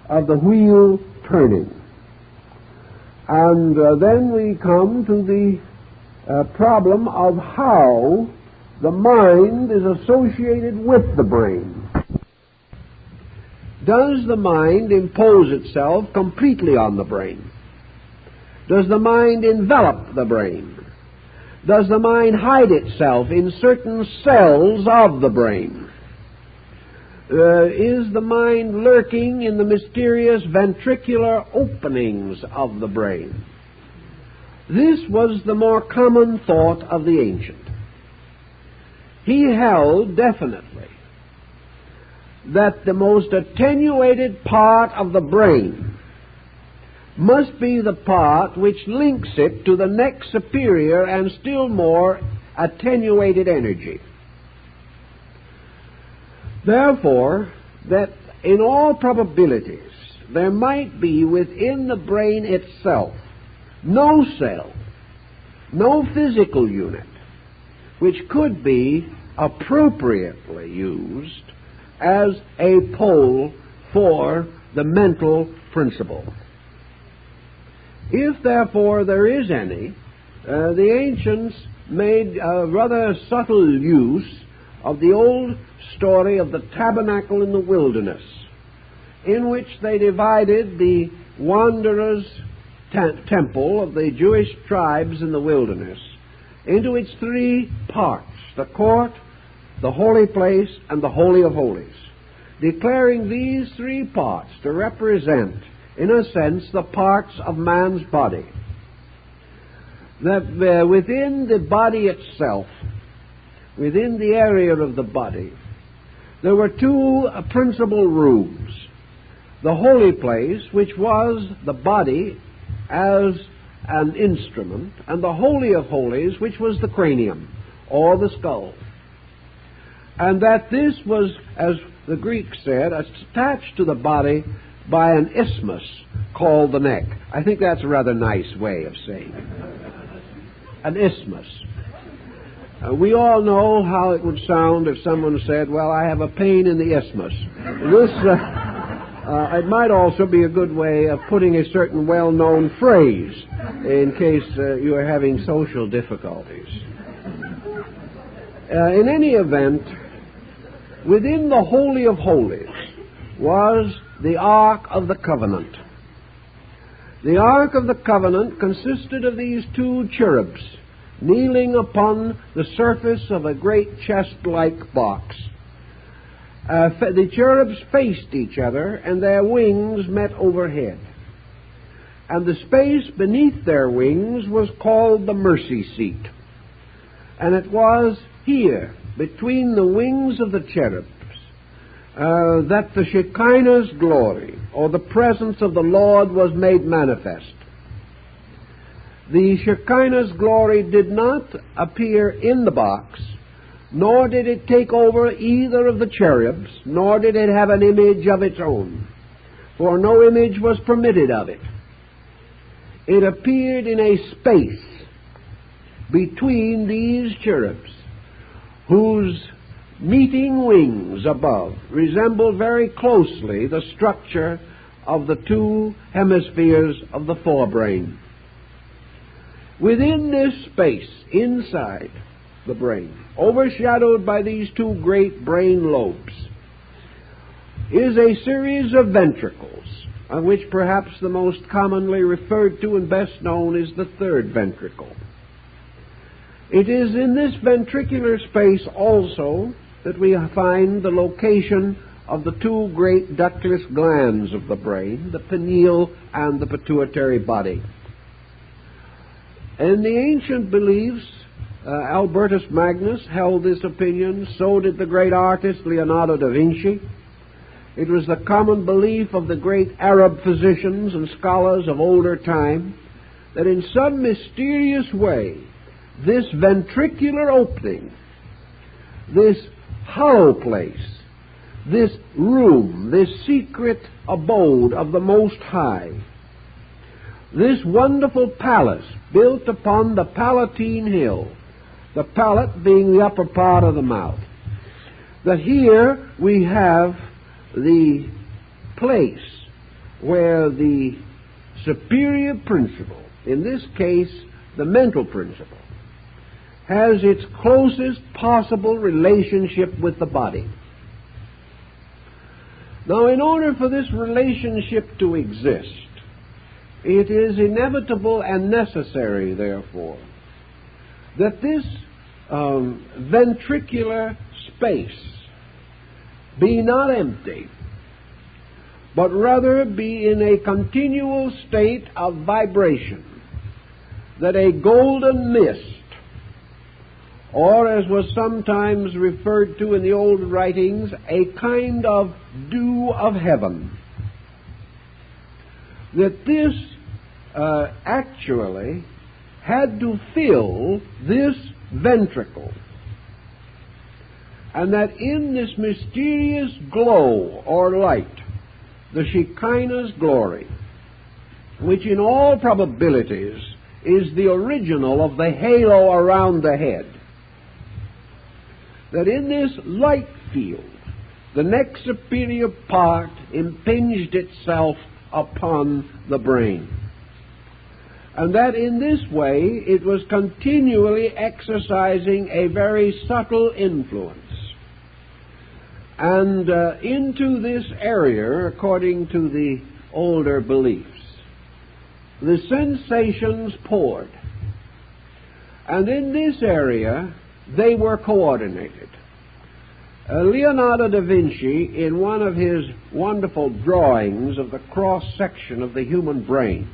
Speaker 1: of the wheel turning. And then we come to the problem of how the mind is associated with the brain. Does the mind impose itself completely on the brain? Does the mind envelop the brain? Does the mind hide itself in certain cells of the brain? Is the mind lurking in the mysterious ventricular openings of the brain? This was the more common thought of the ancient. He held definitely that the most attenuated part of the brain must be the part which links it to the next superior and still more attenuated energy. Therefore, that in all probabilities there might be within the brain itself no cell, no physical unit, which could be appropriately used as a pole for the mental principle. If, therefore, there is any, the ancients made a rather subtle use of the old story of the tabernacle in the wilderness, in which they divided the wanderers' temple of the Jewish tribes in the wilderness into its three parts: the court, the holy place, and the Holy of Holies, declaring these three parts to represent, in a sense, the parts of man's body. That within the body itself, within the area of the body, there were two principal rooms. The holy place, which was the body as an instrument, and the Holy of Holies, which was the cranium, or the skull. And that this was, as the Greeks said, attached to the body by an isthmus called the neck. I think that's a rather nice way of saying it. An isthmus. We all know how it would sound if someone said, well, I have a pain in the isthmus. It might also be a good way of putting a certain well-known phrase in case you are having social difficulties. In any event, within the Holy of Holies was the Ark of the Covenant. The Ark of the Covenant consisted of these two cherubs kneeling upon the surface of a great chest-like box. The cherubs faced each other, and their wings met overhead. And the space beneath their wings was called the mercy seat. And it was here, between the wings of the cherubs, that the Shekinah's glory, or the presence of the Lord, was made manifest. The Shekinah's glory did not appear in the box, nor did it take over either of the cherubs, nor did it have an image of its own, for no image was permitted of it. It appeared in a space between these cherubs, whose meeting wings above resembled very closely the structure of the two hemispheres of the forebrain. Within this space, inside, the brain, overshadowed by these two great brain lobes, is a series of ventricles, of which perhaps the most commonly referred to and best known is the third ventricle. It is in this ventricular space also that we find the location of the two great ductless glands of the brain, the pineal and the pituitary body. In the ancient beliefs, Albertus Magnus held this opinion, so did the great artist Leonardo da Vinci. It was the common belief of the great Arab physicians and scholars of older time that in some mysterious way this ventricular opening, this hollow place, this room, this secret abode of the Most High, this wonderful palace built upon the Palatine Hill, the palate being the upper part of the mouth, that here we have the place where the superior principle, in this case the mental principle, has its closest possible relationship with the body. Now, in order for this relationship to exist, it is inevitable and necessary, therefore, that this ventricular space be not empty, but rather be in a continual state of vibration, that a golden mist, or as was sometimes referred to in the old writings, a kind of dew of heaven, that this actually had to fill this ventricle, and that in this mysterious glow or light, the Shekinah's glory, which in all probabilities is the original of the halo around the head, that in this light field the next superior part impinged itself upon the brain, and that in this way it was continually exercising a very subtle influence. And into this area, according to the older beliefs, the sensations poured, and in this area they were coordinated. Leonardo da Vinci, in one of his wonderful drawings of the cross-section of the human brain,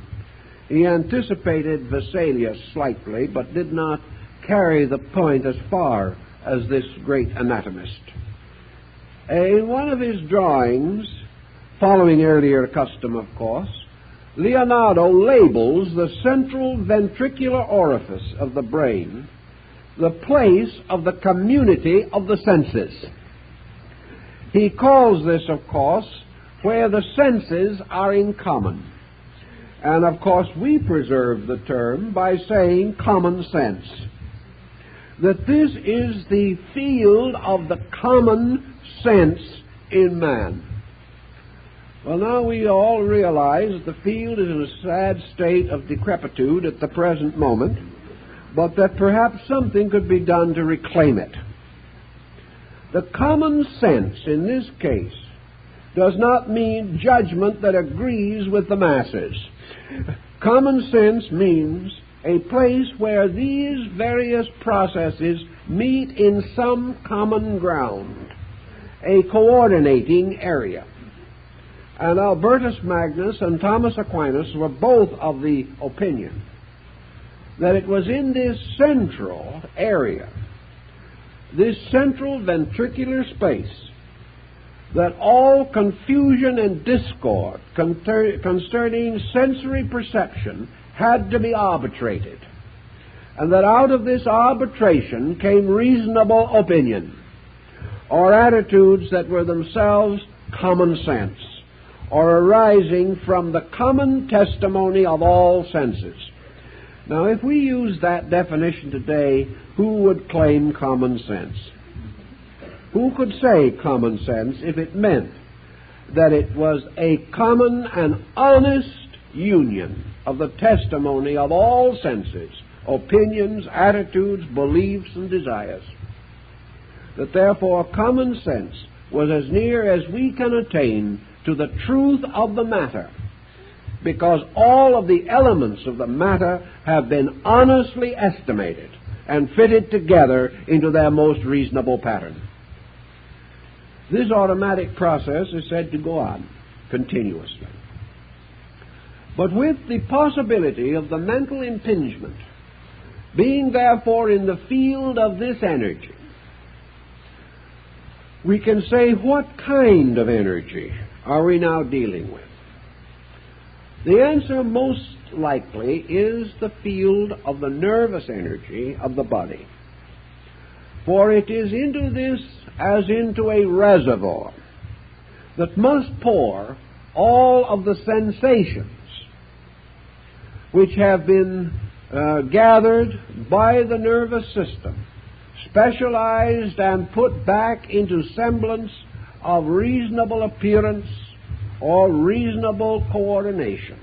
Speaker 1: he anticipated Vesalius slightly, but did not carry the point as far as this great anatomist. In one of his drawings, following earlier custom, of course, Leonardo labels the central ventricular orifice of the brain the place of the community of the senses. He calls this, of course, where the senses are in common. And, of course, we preserve the term by saying common sense. That this is the field of the common sense in man. Well, now we all realize that the field is in a sad state of decrepitude at the present moment, but that perhaps something could be done to reclaim it. The common sense in this case does not mean judgment that agrees with the masses. Common sense means a place where these various processes meet in some common ground, a coordinating area. And Albertus Magnus and Thomas Aquinas were both of the opinion that it was in this central area, this central ventricular space, that all confusion and discord concerning sensory perception had to be arbitrated, and that out of this arbitration came reasonable opinion, or attitudes that were themselves common sense, or arising from the common testimony of all senses. Now, if we use that definition today, who would claim common sense? Who could say common sense if it meant that it was a common and honest union of the testimony of all senses opinions, attitudes, beliefs, and desires. That therefore common sense was as near as we can attain to the truth of the matter, because all of the elements of the matter have been honestly estimated and fitted together into their most reasonable pattern. This automatic process is said to go on continuously. But with the possibility of the mental impingement being therefore in the field of this energy, we can say, what kind of energy are we now dealing with? The answer most likely is the field of the nervous energy of the body. For it is into this as into a reservoir that must pour all of the sensations which have been gathered by the nervous system, specialized and put back into semblance of reasonable appearance or reasonable coordination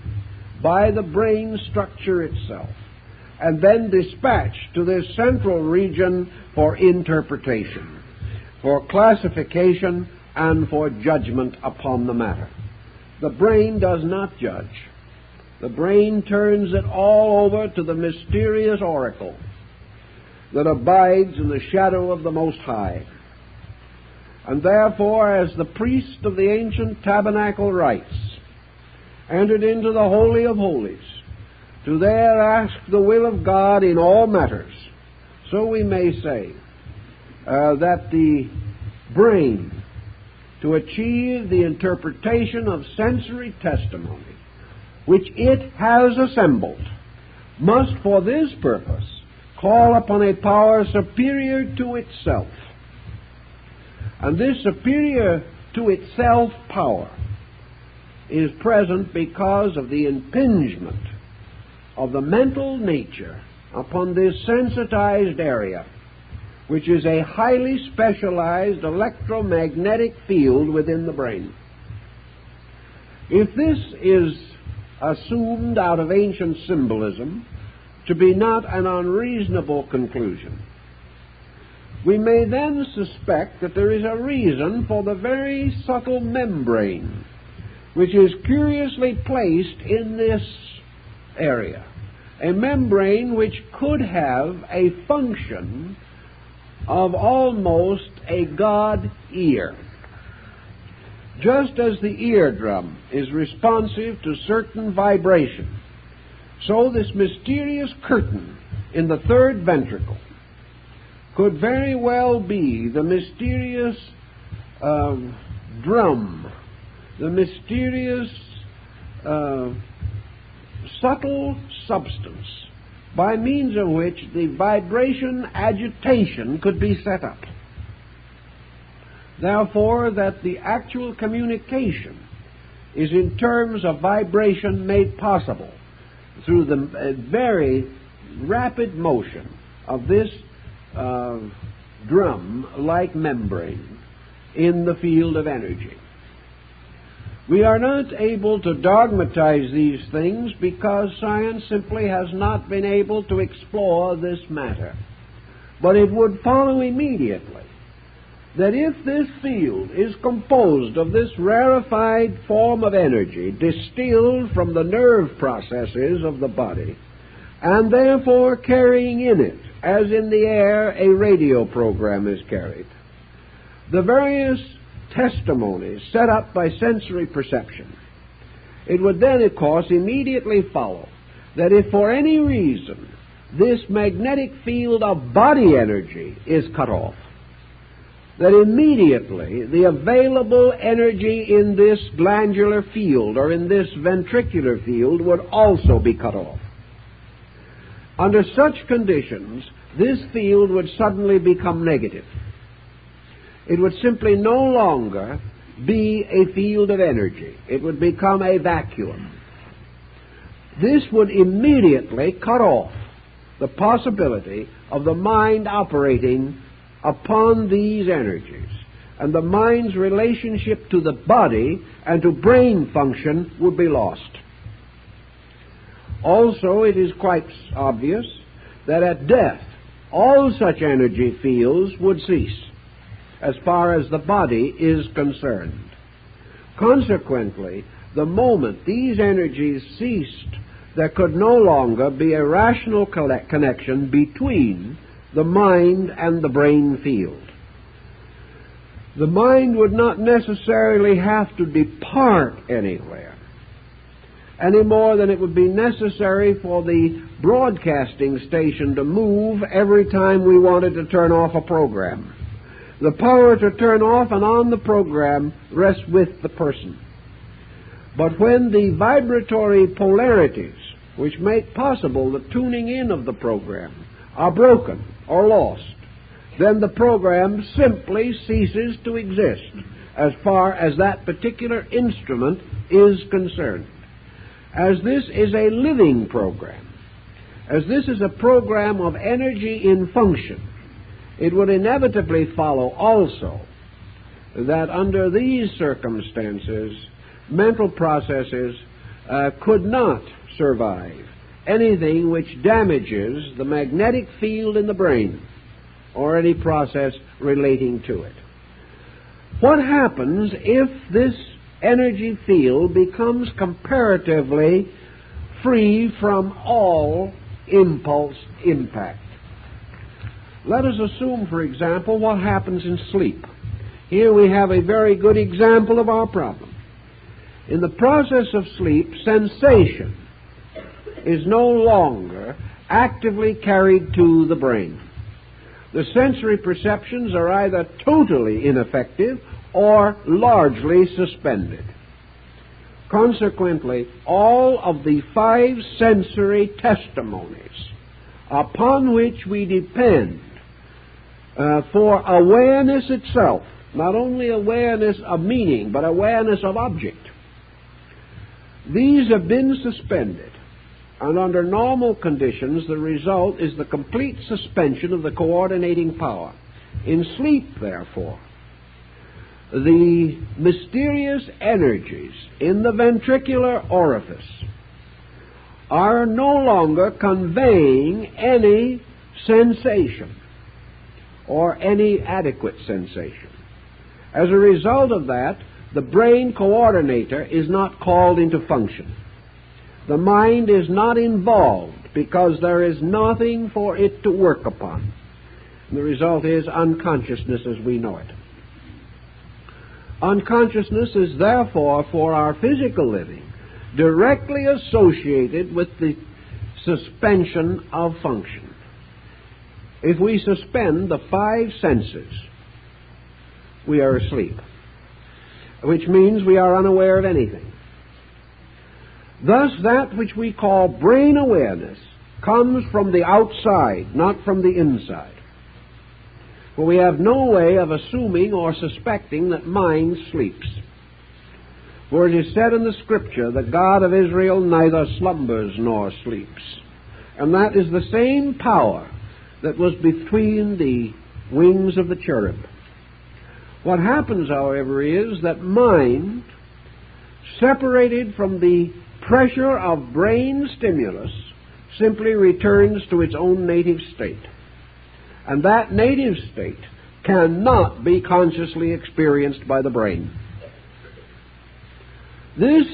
Speaker 1: by the brain structure itself, and then dispatched to this central region for interpretation, for classification, and for judgment upon the matter. The brain does not judge. The brain turns it all over to the mysterious oracle that abides in the shadow of the Most High. And therefore, as the priest of the ancient tabernacle rites entered into the Holy of Holies to there ask the will of God in all matters, so we may say that the brain, to achieve the interpretation of sensory testimony which it has assembled, must for this purpose call upon a power superior to itself. And this superior to itself power is present because of the impingement of the mental nature upon this sensitized area, which is a highly specialized electromagnetic field within the brain. If this is assumed out of ancient symbolism to be not an unreasonable conclusion, we may then suspect that there is a reason for the very subtle membrane which is curiously placed in this area, a membrane which could have a function of almost a God ear. Just as the eardrum is responsive to certain vibration, so this mysterious curtain in the third ventricle could very well be the mysterious drum, the mysterious subtle substance by means of which the vibration agitation could be set up. Therefore, that the actual communication is in terms of vibration made possible through the very rapid motion of this drum-like membrane in the field of energy. We are not able to dogmatize these things because science simply has not been able to explore this matter. But it would follow immediately that if this field is composed of this rarefied form of energy distilled from the nerve processes of the body, and therefore carrying in it, as in the air a radio program is carried, the various testimonies set up by sensory perception, it would then, of course, immediately follow that if for any reason this magnetic field of body energy is cut off, that immediately the available energy in this glandular field or in this ventricular field would also be cut off. Under such conditions, this field would suddenly become negative. It would simply no longer be a field of energy. It would become a vacuum. This would immediately cut off the possibility of the mind operating upon these energies, and the mind's relationship to the body and to brain function would be lost. Also, it is quite obvious that at death all such energy fields would cease as far as the body is concerned. Consequently, the moment these energies ceased, there could no longer be a rational connection between the mind and the brain field. The mind would not necessarily have to depart anywhere, any more than it would be necessary for the broadcasting station to move every time we wanted to turn off a program. The power to turn off and on the program rests with the person. But when the vibratory polarities which make possible the tuning in of the program are broken or lost, then the program simply ceases to exist as far as that particular instrument is concerned. As this is a living program, as this is a program of energy in function, it would inevitably follow also that under these circumstances, mental processes could not survive anything which damages the magnetic field in the brain or any process relating to it. What happens if this energy field becomes comparatively free from all impulse impact? Let us assume, for example, what happens in sleep. Here we have a very good example of our problem. In the process of sleep, sensation is no longer actively carried to the brain. The sensory perceptions are either totally ineffective or largely suspended. Consequently, all of the 5 sensory testimonies upon which we depend for awareness itself, not only awareness of meaning, but awareness of object, these have been suspended. And under normal conditions, the result is the complete suspension of the coordinating power. In sleep, therefore, the mysterious energies in the ventricular orifice are no longer conveying any sensation or any adequate sensation. As a result of that, the brain coordinator is not called into function. The mind is not involved because there is nothing for it to work upon. And the result is unconsciousness as we know it. Unconsciousness is therefore, for our physical living, directly associated with the suspension of function. If we suspend the 5 senses, we are asleep, which means we are unaware of anything. Thus, that which we call brain awareness comes from the outside, not from the inside. For we have no way of assuming or suspecting that mind sleeps. For it is said in the Scripture, the God of Israel neither slumbers nor sleeps. And that is the same power that was between the wings of the cherub. What happens, however, is that mind, separated from the pressure of brain stimulus, simply returns to its own native state. And that native state cannot be consciously experienced by the brain. This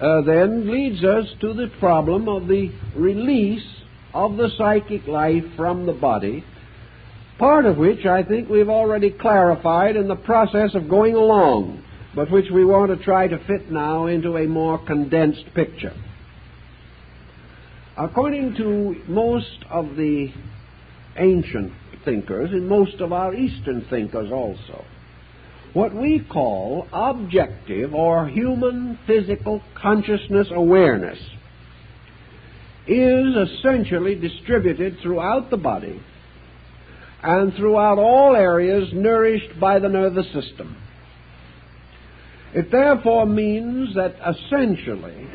Speaker 1: then leads us to the problem of the release of the psychic life from the body, part of which I think we've already clarified in the process of going along, but which we want to try to fit now into a more condensed picture. According to most of the ancient thinkers, and most of our Eastern thinkers also, what we call objective or human physical consciousness awareness is essentially distributed throughout the body and throughout all areas nourished by the nervous system. It therefore means that essentially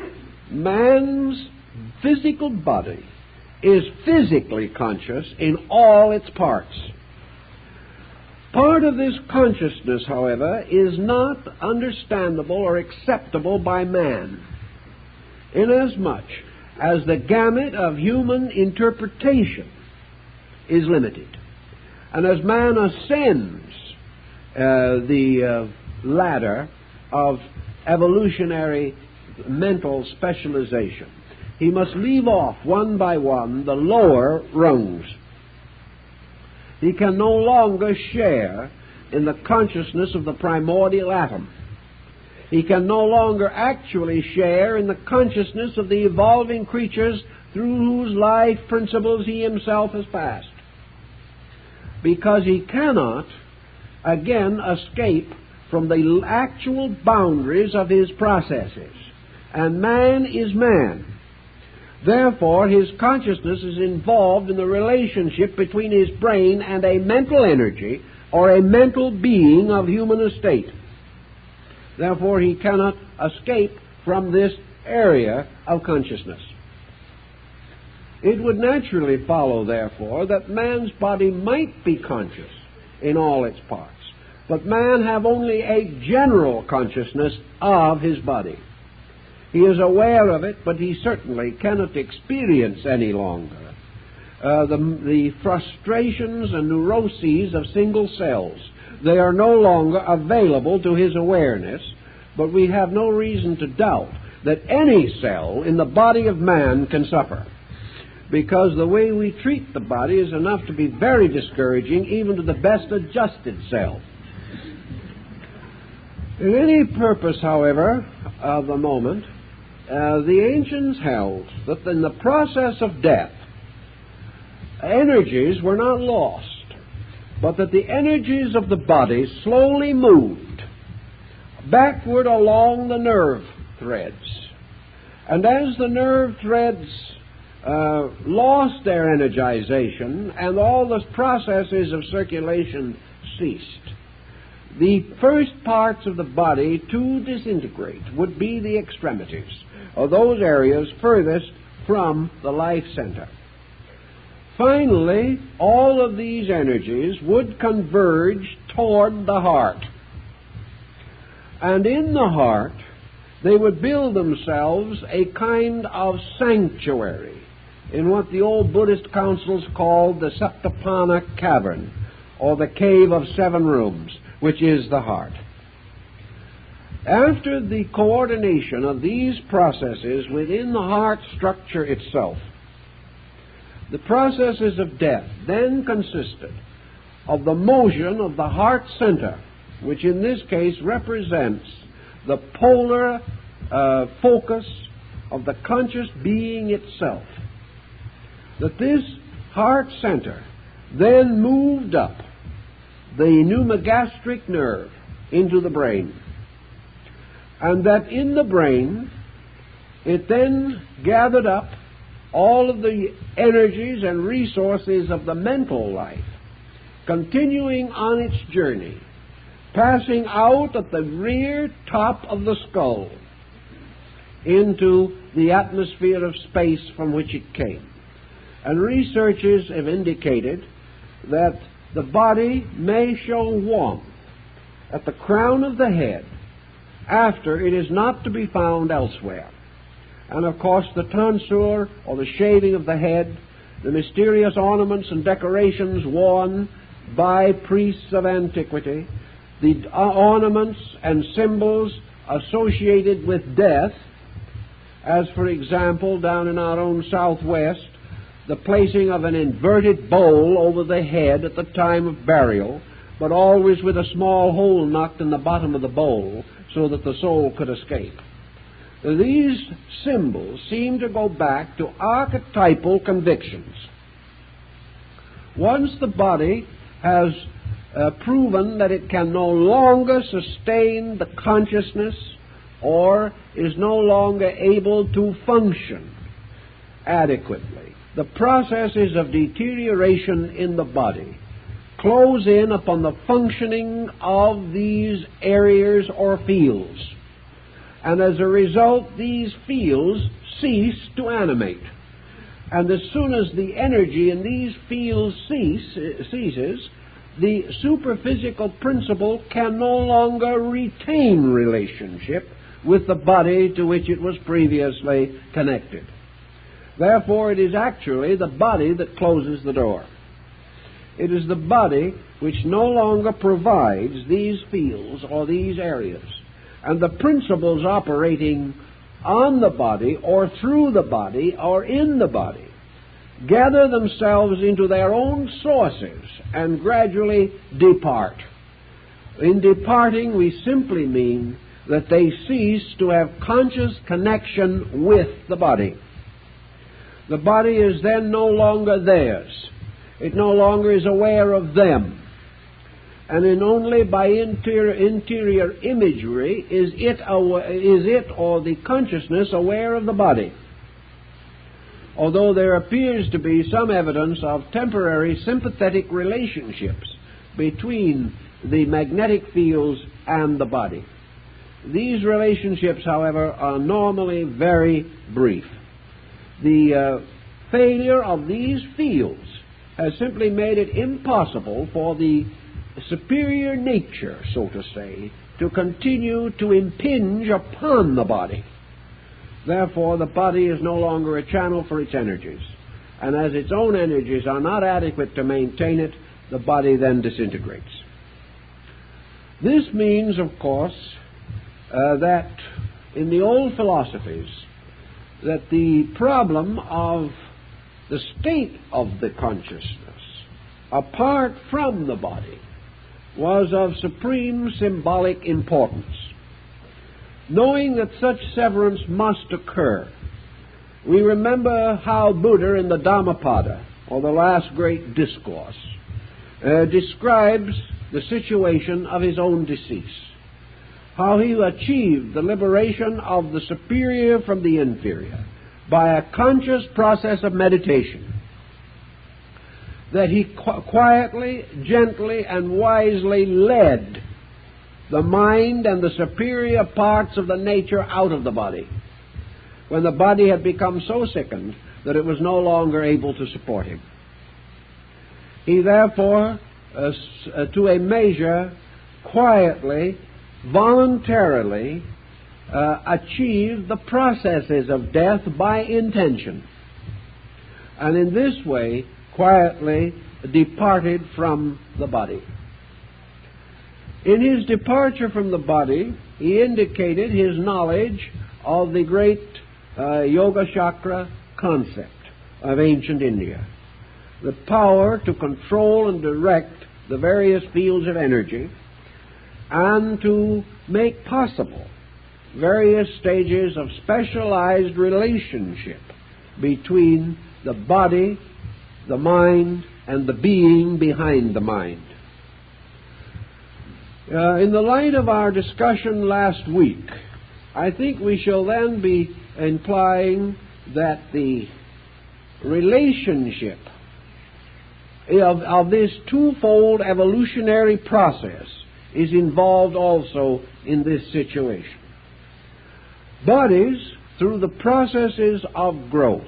Speaker 1: man's physical body is physically conscious in all its parts. Part of this consciousness, however, is not understandable or acceptable by man, inasmuch as the gamut of human interpretation is limited. And as man ascends the ladder of evolutionary mental specialization, he must leave off one by one the lower rungs. He can no longer share in the consciousness of the primordial atom. He can no longer actually share in the consciousness of the evolving creatures through whose life principles he himself has passed, because he cannot again escape from the actual boundaries of his processes. And man is man. Therefore, his consciousness is involved in the relationship between his brain and a mental energy or a mental being of human estate. Therefore, he cannot escape from this area of consciousness. It would naturally follow, therefore, that man's body might be conscious in all its parts, but man have only a general consciousness of his body. He is aware of it, but he certainly cannot experience any longer the frustrations and neuroses of single cells. They are no longer available to his awareness, but we have no reason to doubt that any cell in the body of man can suffer, because the way we treat the body is enough to be very discouraging even to the best adjusted cell. In any purpose, however, of the moment, the ancients held that in the process of death, energies were not lost, but that the energies of the body slowly moved backward along the nerve threads. And as the nerve threads lost their energization and all the processes of circulation ceased, the first parts of the body to disintegrate would be the extremities, or those areas furthest from the life center. Finally, all of these energies would converge toward the heart. And in the heart, they would build themselves a kind of sanctuary in what the old Buddhist councils called the Saptapana Cavern, or the Cave of Seven Rooms, which is the heart. After the coordination of these processes within the heart structure itself, the processes of death then consisted of the motion of the heart center, which in this case represents the polar focus of the conscious being itself. That this heart center then moved up the pneumogastric nerve into the brain, and that in the brain it then gathered up all of the energies and resources of the mental life, continuing on its journey, passing out at the rear top of the skull into the atmosphere of space from which it came. And researchers have indicated that the body may show warmth at the crown of the head after it is not to be found elsewhere. And of course the tonsure, or the shaving of the head, the mysterious ornaments and decorations worn by priests of antiquity, the ornaments and symbols associated with death, as for example down in our own Southwest, the placing of an inverted bowl over the head at the time of burial, but always with a small hole knocked in the bottom of the bowl so that the soul could escape. These symbols seem to go back to archetypal convictions. Once the body has proven that it can no longer sustain the consciousness or is no longer able to function adequately, the processes of deterioration in the body close in upon the functioning of these areas or fields. And as a result, these fields cease to animate. And as soon as the energy in these fields ceases, the superphysical principle can no longer retain relationship with the body to which it was previously connected. Therefore, it is actually the body that closes the door. It is the body which no longer provides these fields or these areas. And the principles operating on the body or through the body or in the body gather themselves into their own sources and gradually depart. In departing, we simply mean that they cease to have conscious connection with the body. The body is then no longer theirs. It no longer is aware of them. And in only by interior imagery is it or the consciousness aware of the body. Although there appears to be some evidence of temporary sympathetic relationships between the magnetic fields and the body. These relationships, however, are normally very brief. The failure of these fields has simply made it impossible for the superior nature, so to say, to continue to impinge upon the body. Therefore, the body is no longer a channel for its energies. And as its own energies are not adequate to maintain it, the body then disintegrates. This means, of course, that in the old philosophies, that the problem of the state of the consciousness apart from the body was of supreme symbolic importance. Knowing that such severance must occur, we remember how Buddha in the Dhammapada, or the last great discourse, describes the situation of his own decease, how he achieved the liberation of the superior from the inferior by a conscious process of meditation, that he quietly, gently, and wisely led the mind and the superior parts of the nature out of the body, when the body had become so sickened that it was no longer able to support him. He therefore, to a measure, quietly, voluntarily achieved the processes of death by intention, and in this way quietly departed from the body. In his departure from the body, he indicated his knowledge of the great Yoga Chakra concept of ancient India, the power to control and direct the various fields of energy and to make possible various stages of specialized relationship between the body, the mind, and the being behind the mind. In the light of our discussion last week, I think we shall then be implying that the relationship of this twofold evolutionary process is involved also in this situation. Bodies, through the processes of growth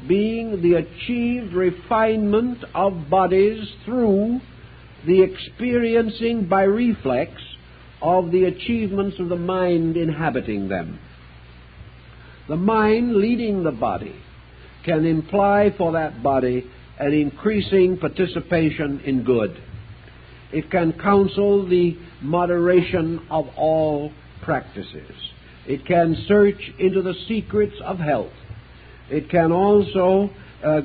Speaker 1: being the achieved refinement of bodies through the experiencing by reflex of the achievements of the mind inhabiting them. The mind leading the body can imply for that body an increasing participation in good. It can counsel the moderation of all practices. It can search into the secrets of health. It can also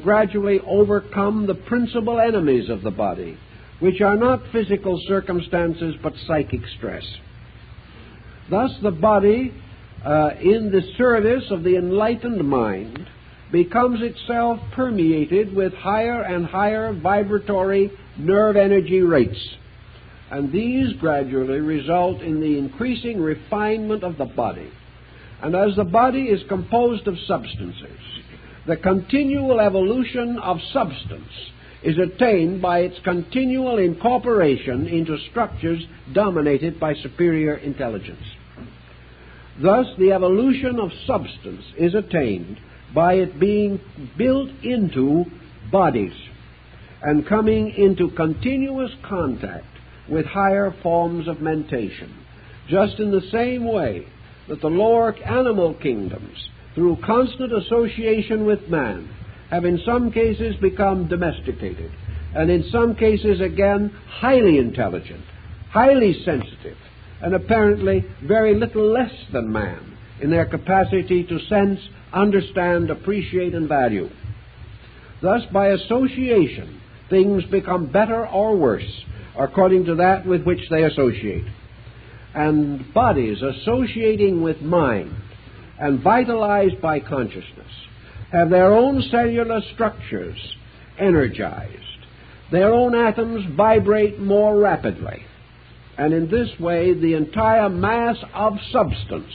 Speaker 1: gradually overcome the principal enemies of the body, which are not physical circumstances but psychic stress. Thus the body, in the service of the enlightened mind, becomes itself permeated with higher and higher vibratory nerve energy rates. And these gradually result in the increasing refinement of the body. And as the body is composed of substances, the continual evolution of substance is attained by its continual incorporation into structures dominated by superior intelligence. Thus, the evolution of substance is attained by it being built into bodies and coming into continuous contact with higher forms of mentation, just in the same way that the lower animal kingdoms through constant association with man, have in some cases become domesticated, and in some cases again highly intelligent, highly sensitive, and apparently very little less than man in their capacity to sense, understand, appreciate, and value. Thus, by association, things become better or worse according to that with which they associate. And bodies associating with mind and vitalized by consciousness have their own cellular structures energized. Their own atoms vibrate more rapidly. And in this way, the entire mass of substance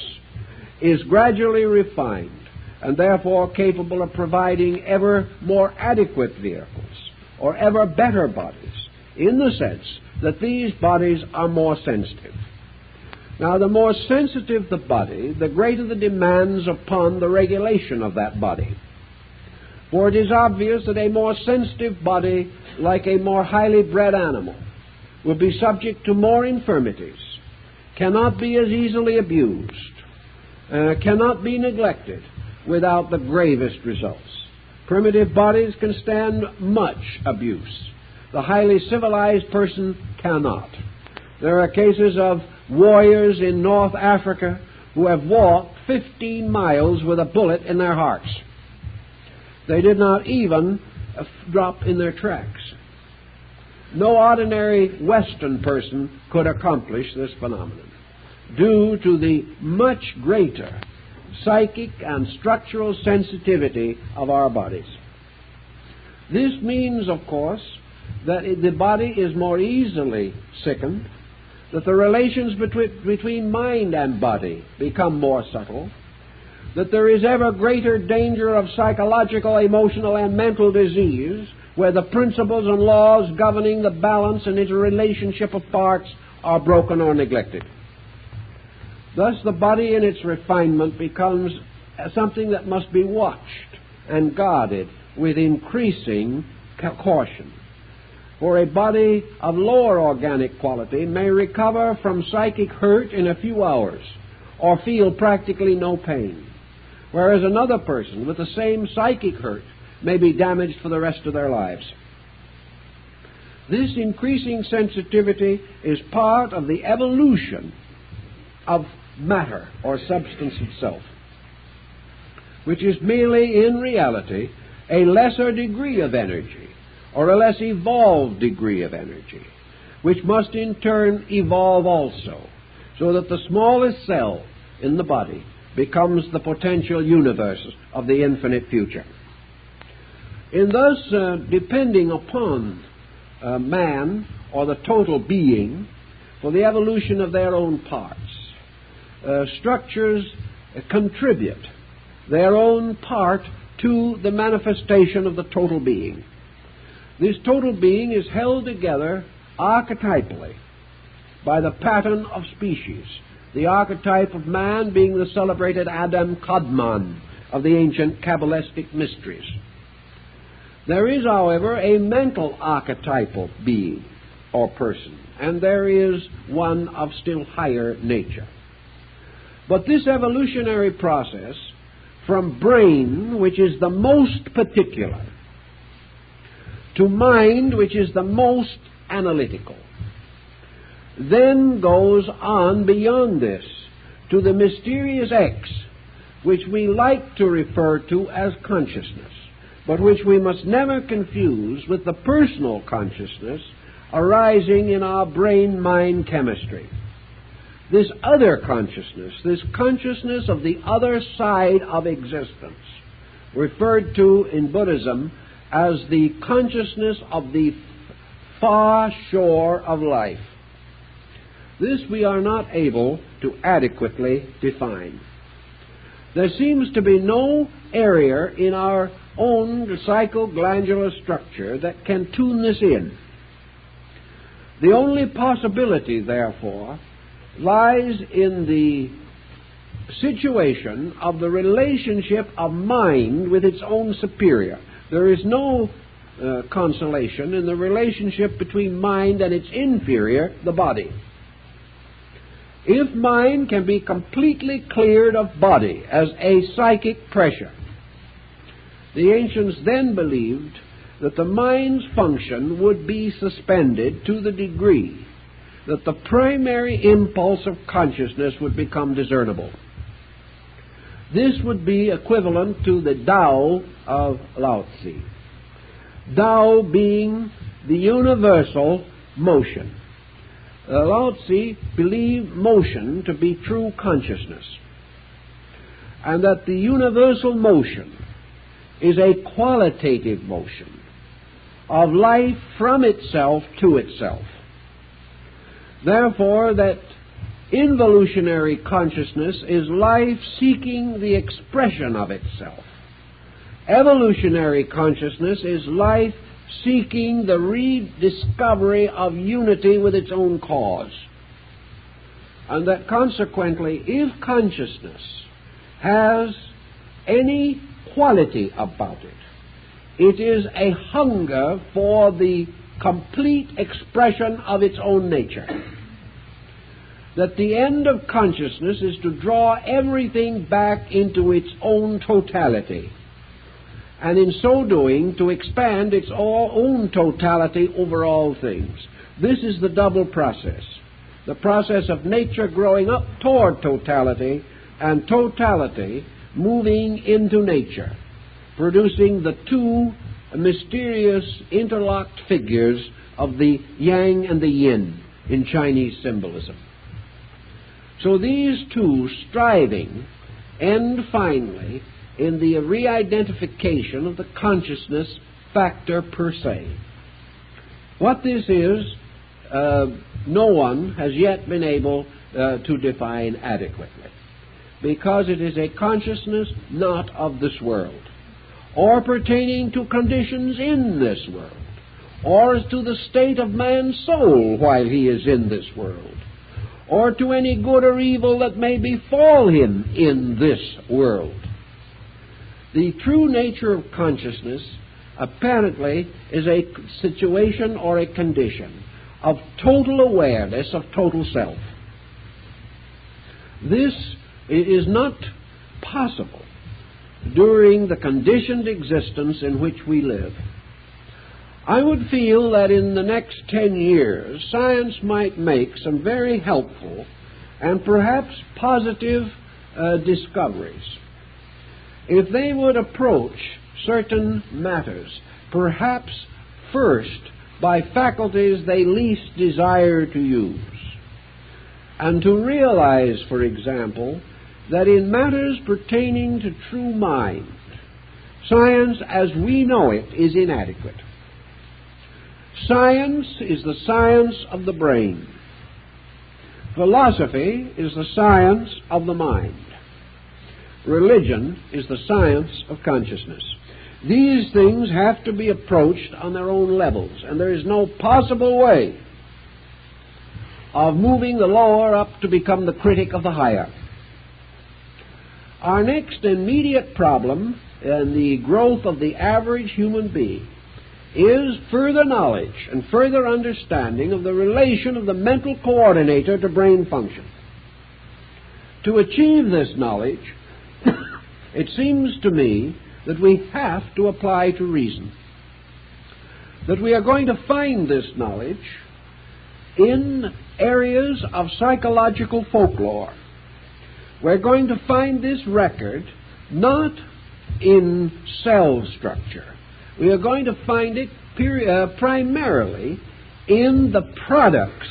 Speaker 1: is gradually refined and therefore capable of providing ever more adequate vehicles or ever better bodies, in the sense that these bodies are more sensitive. Now, the more sensitive the body, the greater the demands upon the regulation of that body. For it is obvious that a more sensitive body, like a more highly bred animal, will be subject to more infirmities, cannot be as easily abused, cannot be neglected without the gravest results. Primitive bodies can stand much abuse. The highly civilized person cannot. There are cases of warriors in North Africa who have walked 15 miles with a bullet in their hearts. They did not even drop in their tracks. No ordinary Western person could accomplish this phenomenon, due to the much greater psychic and structural sensitivity of our bodies. This means, of course, that the body is more easily sickened, that the relations between mind and body become more subtle, that there is ever greater danger of psychological, emotional, and mental disease, where the principles and laws governing the balance and interrelationship of parts are broken or neglected. Thus, the body in its refinement becomes something that must be watched and guarded with increasing caution. For a body of lower organic quality may recover from psychic hurt in a few hours or feel practically no pain, whereas another person with the same psychic hurt may be damaged for the rest of their lives. This increasing sensitivity is part of the evolution of matter or substance itself, which is merely in reality a lesser degree of energy or a less evolved degree of energy, which must in turn evolve also, so that the smallest cell in the body becomes the potential universe of the infinite future. In thus depending upon man or the total being for the evolution of their own parts, structures contribute their own part to the manifestation of the total being. This total being is held together archetypally by the pattern of species, the archetype of man being the celebrated Adam Kadmon of the ancient Kabbalistic mysteries. There is, however, a mental archetypal being or person, and there is one of still higher nature. But this evolutionary process from brain, which is the most particular, to mind, which is the most analytical, then goes on beyond this to the mysterious X, which we like to refer to as consciousness, but which we must never confuse with the personal consciousness arising in our brain-mind chemistry. This other consciousness, this consciousness of the other side of existence, referred to in Buddhism as the consciousness of the far shore of life. This we are not able to adequately define. There seems to be no area in our own psychoglandular structure that can tune this in. The only possibility, therefore, lies in the situation of the relationship of mind with its own superior. There is no consolation in the relationship between mind and its inferior, the body. if mind can be completely cleared of body as a psychic pressure, the ancients then believed that the mind's function would be suspended to the degree that the primary impulse of consciousness would become discernible. This would be equivalent to the Tao of Lao Tzu. Tao being the universal motion. Lao Tzu believed motion to be true consciousness, and that the universal motion is a qualitative motion of life from itself to itself. Therefore, that involutionary consciousness is life seeking the expression of itself. Evolutionary consciousness is life seeking the rediscovery of unity with its own cause. And that consequently, if consciousness has any quality about it, it is a hunger for the complete expression of its own nature. That the end of consciousness is to draw everything back into its own totality, and in so doing to expand its own totality over all things. This is the double process, the process of nature growing up toward totality and totality moving into nature, producing the two mysterious interlocked figures of the yang and the yin in Chinese symbolism. So these two striving end finally in the re-identification of the consciousness factor per se. What this is, no one has yet been able to define adequately, because it is a consciousness not of this world, or pertaining to conditions in this world, or to the state of man's soul while he is in this world, or to any good or evil that may befall him in this world. The true nature of consciousness apparently is a situation or a condition of total awareness of total self. This is not possible during the conditioned existence in which we live. I would feel that in the next 10 years, science might make some very helpful and perhaps positive discoveries. If they would approach certain matters, perhaps first by faculties they least desire to use, and to realize, for example, that in matters pertaining to true mind, science as we know it is inadequate. Science is the science of the brain. Philosophy is the science of the mind. Religion is the science of consciousness. These things have to be approached on their own levels, and there is no possible way of moving the lower up to become the critic of the higher. Our next immediate problem in the growth of the average human being is further knowledge and further understanding of the relation of the mental coordinator to brain function. To achieve this knowledge, it seems to me that we have to apply to reason. That we are going to find this knowledge in areas of psychological folklore. We're going to find this record not in cell structure. We are going to find it primarily in the products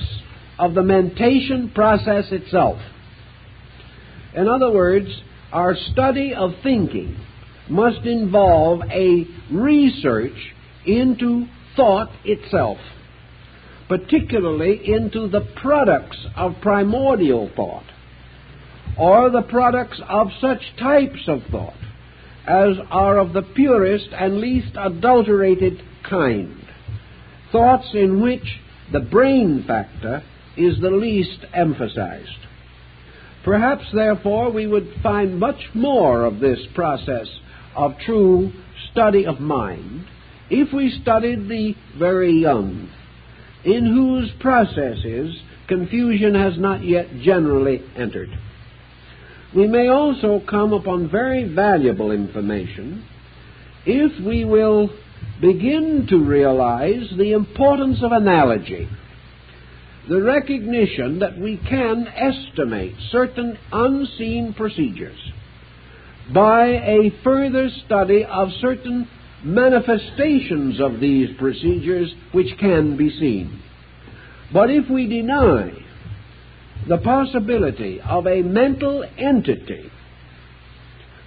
Speaker 1: of the mentation process itself. In other words, our study of thinking must involve a research into thought itself, particularly into the products of primordial thought, or the products of such types of thought as are of the purest and least adulterated kind, thoughts in which the brain factor is the least emphasized. Perhaps, therefore, we would find much more of this process of true study of mind if we studied the very young, in whose processes confusion has not yet generally entered. We may also come upon very valuable information if we will begin to realize the importance of analogy, the recognition that we can estimate certain unseen procedures by a further study of certain manifestations of these procedures which can be seen. But if we deny the possibility of a mental entity,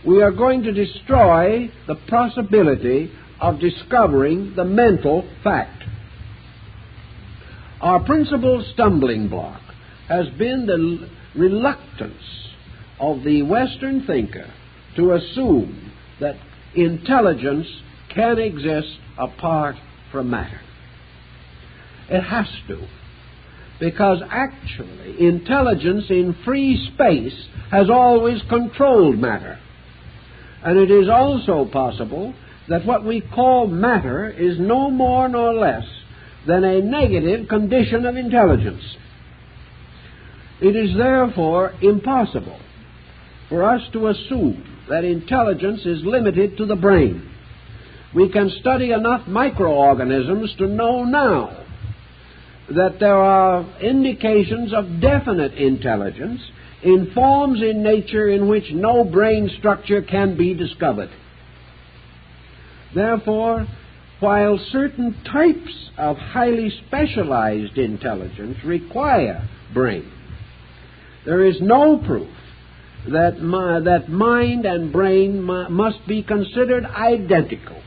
Speaker 1: we are going to destroy the possibility of discovering the mental fact. Our principal stumbling block has been the reluctance of the Western thinker to assume that intelligence can exist apart from matter. It has to, because actually intelligence in free space has always controlled matter. And it is also possible that what we call matter is no more nor less than a negative condition of intelligence. It is therefore impossible for us to assume that intelligence is limited to the brain. We can study enough microorganisms to know now that there are indications of definite intelligence in forms in nature in which no brain structure can be discovered. Therefore, while certain types of highly specialized intelligence require brain, there is no proof that mind and brain must be considered identical,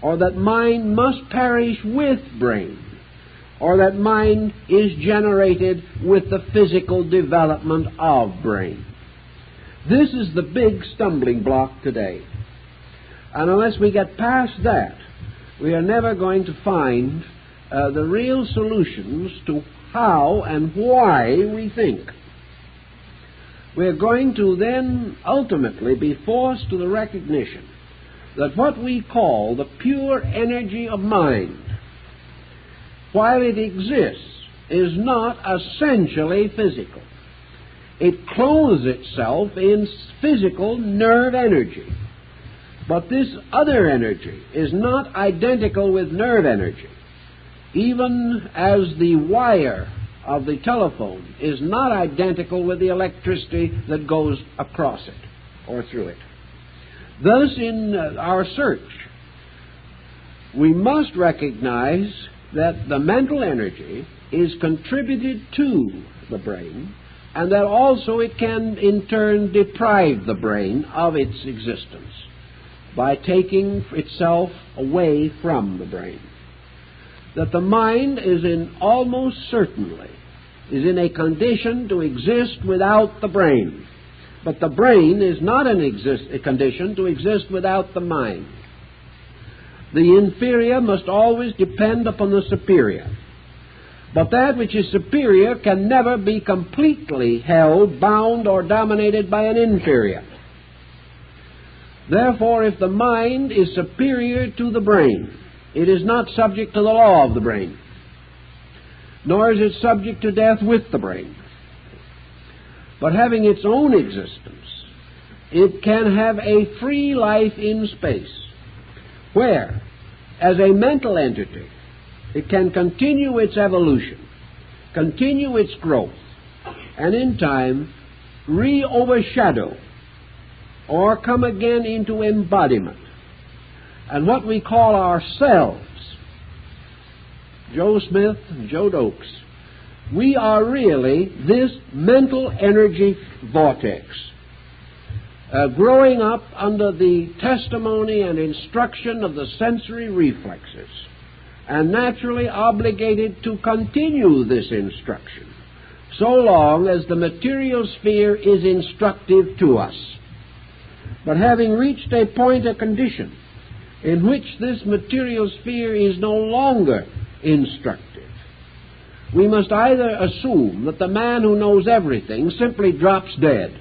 Speaker 1: or that mind must perish with brain, or that mind is generated with the physical development of brain. This is the big stumbling block today. And unless we get past that, we are never going to find the real solutions to how and why we think. We are going to then ultimately be forced to the recognition that what we call the pure energy of mind, while it exists, is not essentially physical. It clothes itself in physical nerve energy. But this other energy is not identical with nerve energy, even as the wire of the telephone is not identical with the electricity that goes across it or through it. Thus, in our search, we must recognize that the mental energy is contributed to the brain, and that also it can in turn deprive the brain of its existence by taking itself away from the brain. That the mind is almost certainly in a condition to exist without the brain, but the brain is not in a condition to exist without the mind. The inferior must always depend upon the superior, but that which is superior can never be completely held, bound, or dominated by an inferior. Therefore, if the mind is superior to the brain, it is not subject to the law of the brain, nor is it subject to death with the brain. But having its own existence, it can have a free life in space, where, as a mental entity, it can continue its evolution, continue its growth, and in time re-overshadow or come again into embodiment. And what we call ourselves, Joe Smith and Joe Dokes, we are really this mental energy vortex, growing up under the testimony and instruction of the sensory reflexes, and naturally obligated to continue this instruction so long as the material sphere is instructive to us. But having reached a point, a condition, in which this material sphere is no longer instructive, we must either assume that the man who knows everything simply drops dead,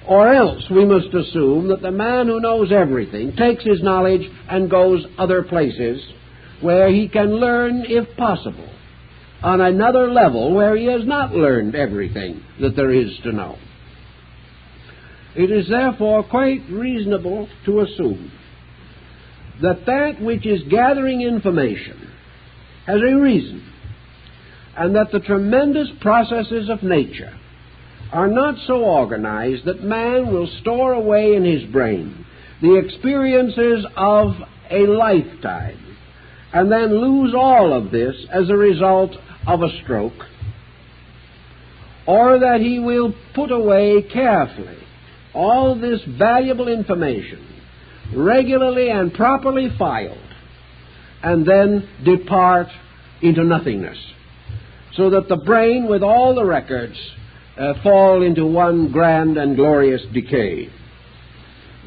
Speaker 1: or else we must assume that the man who knows everything takes his knowledge and goes other places where he can learn, if possible, on another level where he has not learned everything that there is to know. It is therefore quite reasonable to assume that that which is gathering information has a reason, and that the tremendous processes of nature are not so organized that man will store away in his brain the experiences of a lifetime and then lose all of this as a result of a stroke, or that he will put away carefully all this valuable information, regularly and properly filed, and then depart into nothingness, so that the brain with all the records fall into one grand and glorious decay.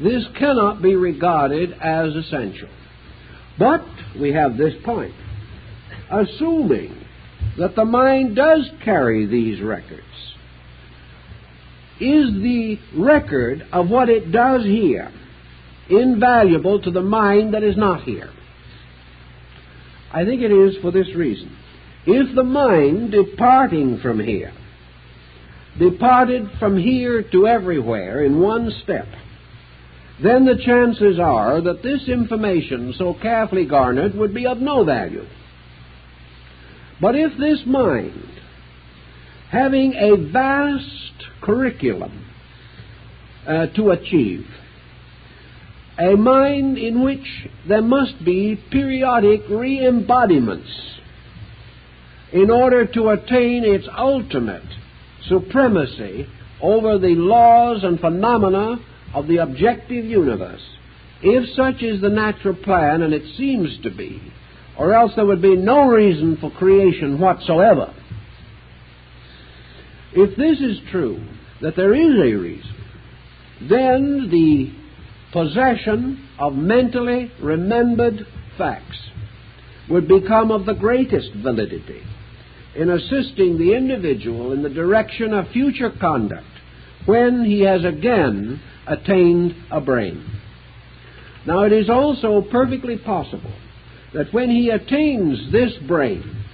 Speaker 1: This cannot be regarded as essential. But we have this point. Assuming that the mind does carry these records, is the record of what it does here invaluable to the mind that is not here? I think it is for this reason. If the mind departing from here departed from here to everywhere in one step, then the chances are that this information so carefully garnered would be of no value. But if this mind, having a vast curriculum to achieve, a mind in which there must be periodic re-embodiments in order to attain its ultimate supremacy over the laws and phenomena of the objective universe, if such is the natural plan, and it seems to be, or else there would be no reason for creation whatsoever. If this is true, that there is a reason, then the possession of mentally remembered facts would become of the greatest validity in assisting the individual in the direction of future conduct when he has again attained a brain. Now, it is also perfectly possible that when he attains this brain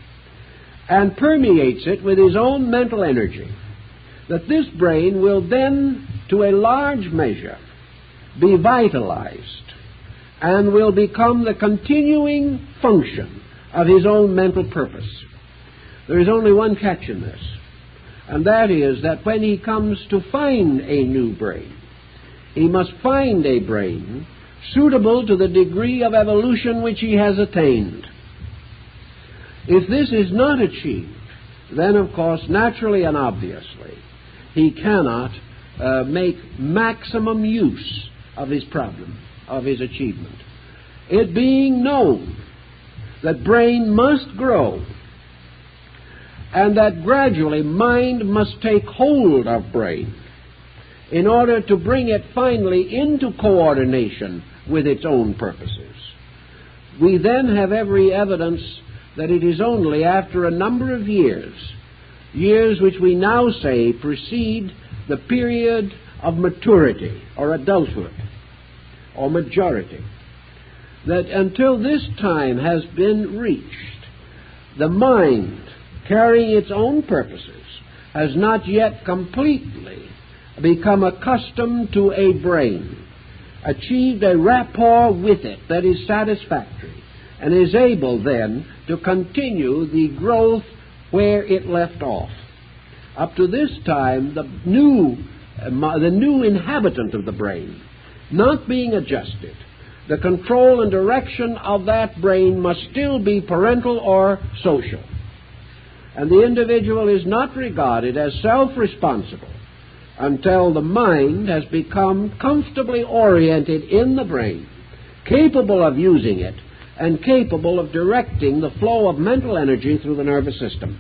Speaker 1: and permeates it with his own mental energy, that this brain will then, to a large measure, be vitalized and will become the continuing function of his own mental purpose. There is only one catch in this, and that is that when he comes to find a new brain, he must find a brain suitable to the degree of evolution which he has attained. If this is not achieved, then, of course, naturally and obviously, he cannot make maximum use of his problem, of his achievement. It being known that brain must grow, and that gradually mind must take hold of brain in order to bring it finally into coordination with its own purposes, we then have every evidence that it is only after a number of years which we now say precede the period of maturity or adulthood or majority, that until this time has been reached, the mind, carrying its own purposes, has not yet completely become accustomed to a brain, achieved a rapport with it that is satisfactory, and is able then to continue the growth where it left off. Up to this time, the new inhabitant of the brain, not being adjusted, the control and direction of that brain must still be parental or social. And the individual is not regarded as self-responsible until the mind has become comfortably oriented in the brain, capable of using it, and capable of directing the flow of mental energy through the nervous system.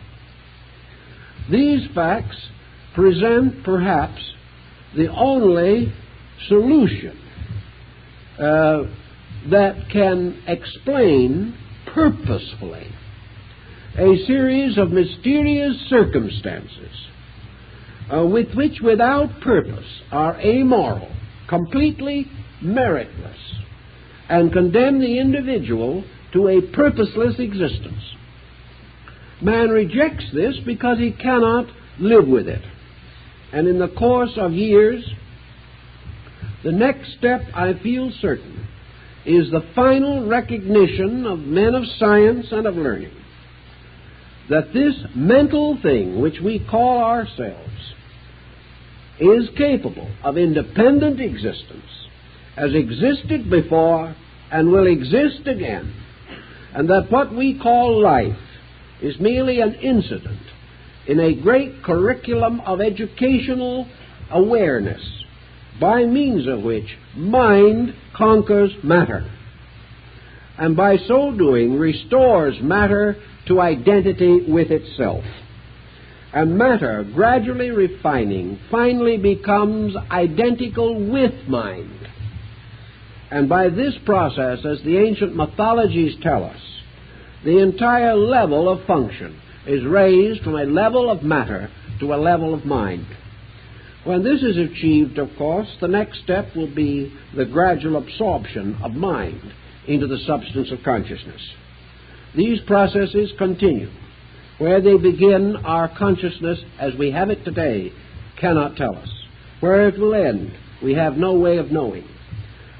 Speaker 1: These facts present perhaps the only solution that can explain purposefully a series of mysterious circumstances with which, without purpose, are amoral, completely meritless, and condemn the individual to a purposeless existence. Man rejects this because he cannot live with it. And in the course of years, the next step, I feel certain, is the final recognition of men of science and of learning that this mental thing which we call ourselves is capable of independent existence, has existed before and will exist again, and that what we call life is merely an incident in a great curriculum of educational awareness by means of which mind conquers matter, and by so doing restores matter to identity with itself. And matter, gradually refining, finally becomes identical with mind. And by this process, as the ancient mythologies tell us, the entire level of function is raised from a level of matter to a level of mind. When this is achieved, of course, the next step will be the gradual absorption of mind into the substance of consciousness. These processes continue. Where they begin, our consciousness as we have it today cannot tell us. Where it will end, we have no way of knowing.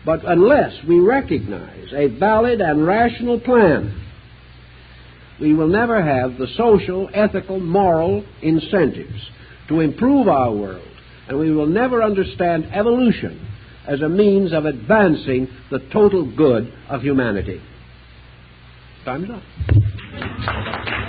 Speaker 1: But unless we recognize a valid and rational plan, we will never have the social, ethical, moral incentives to improve our world, and we will never understand evolution as a means of advancing the total good of humanity. Time's up.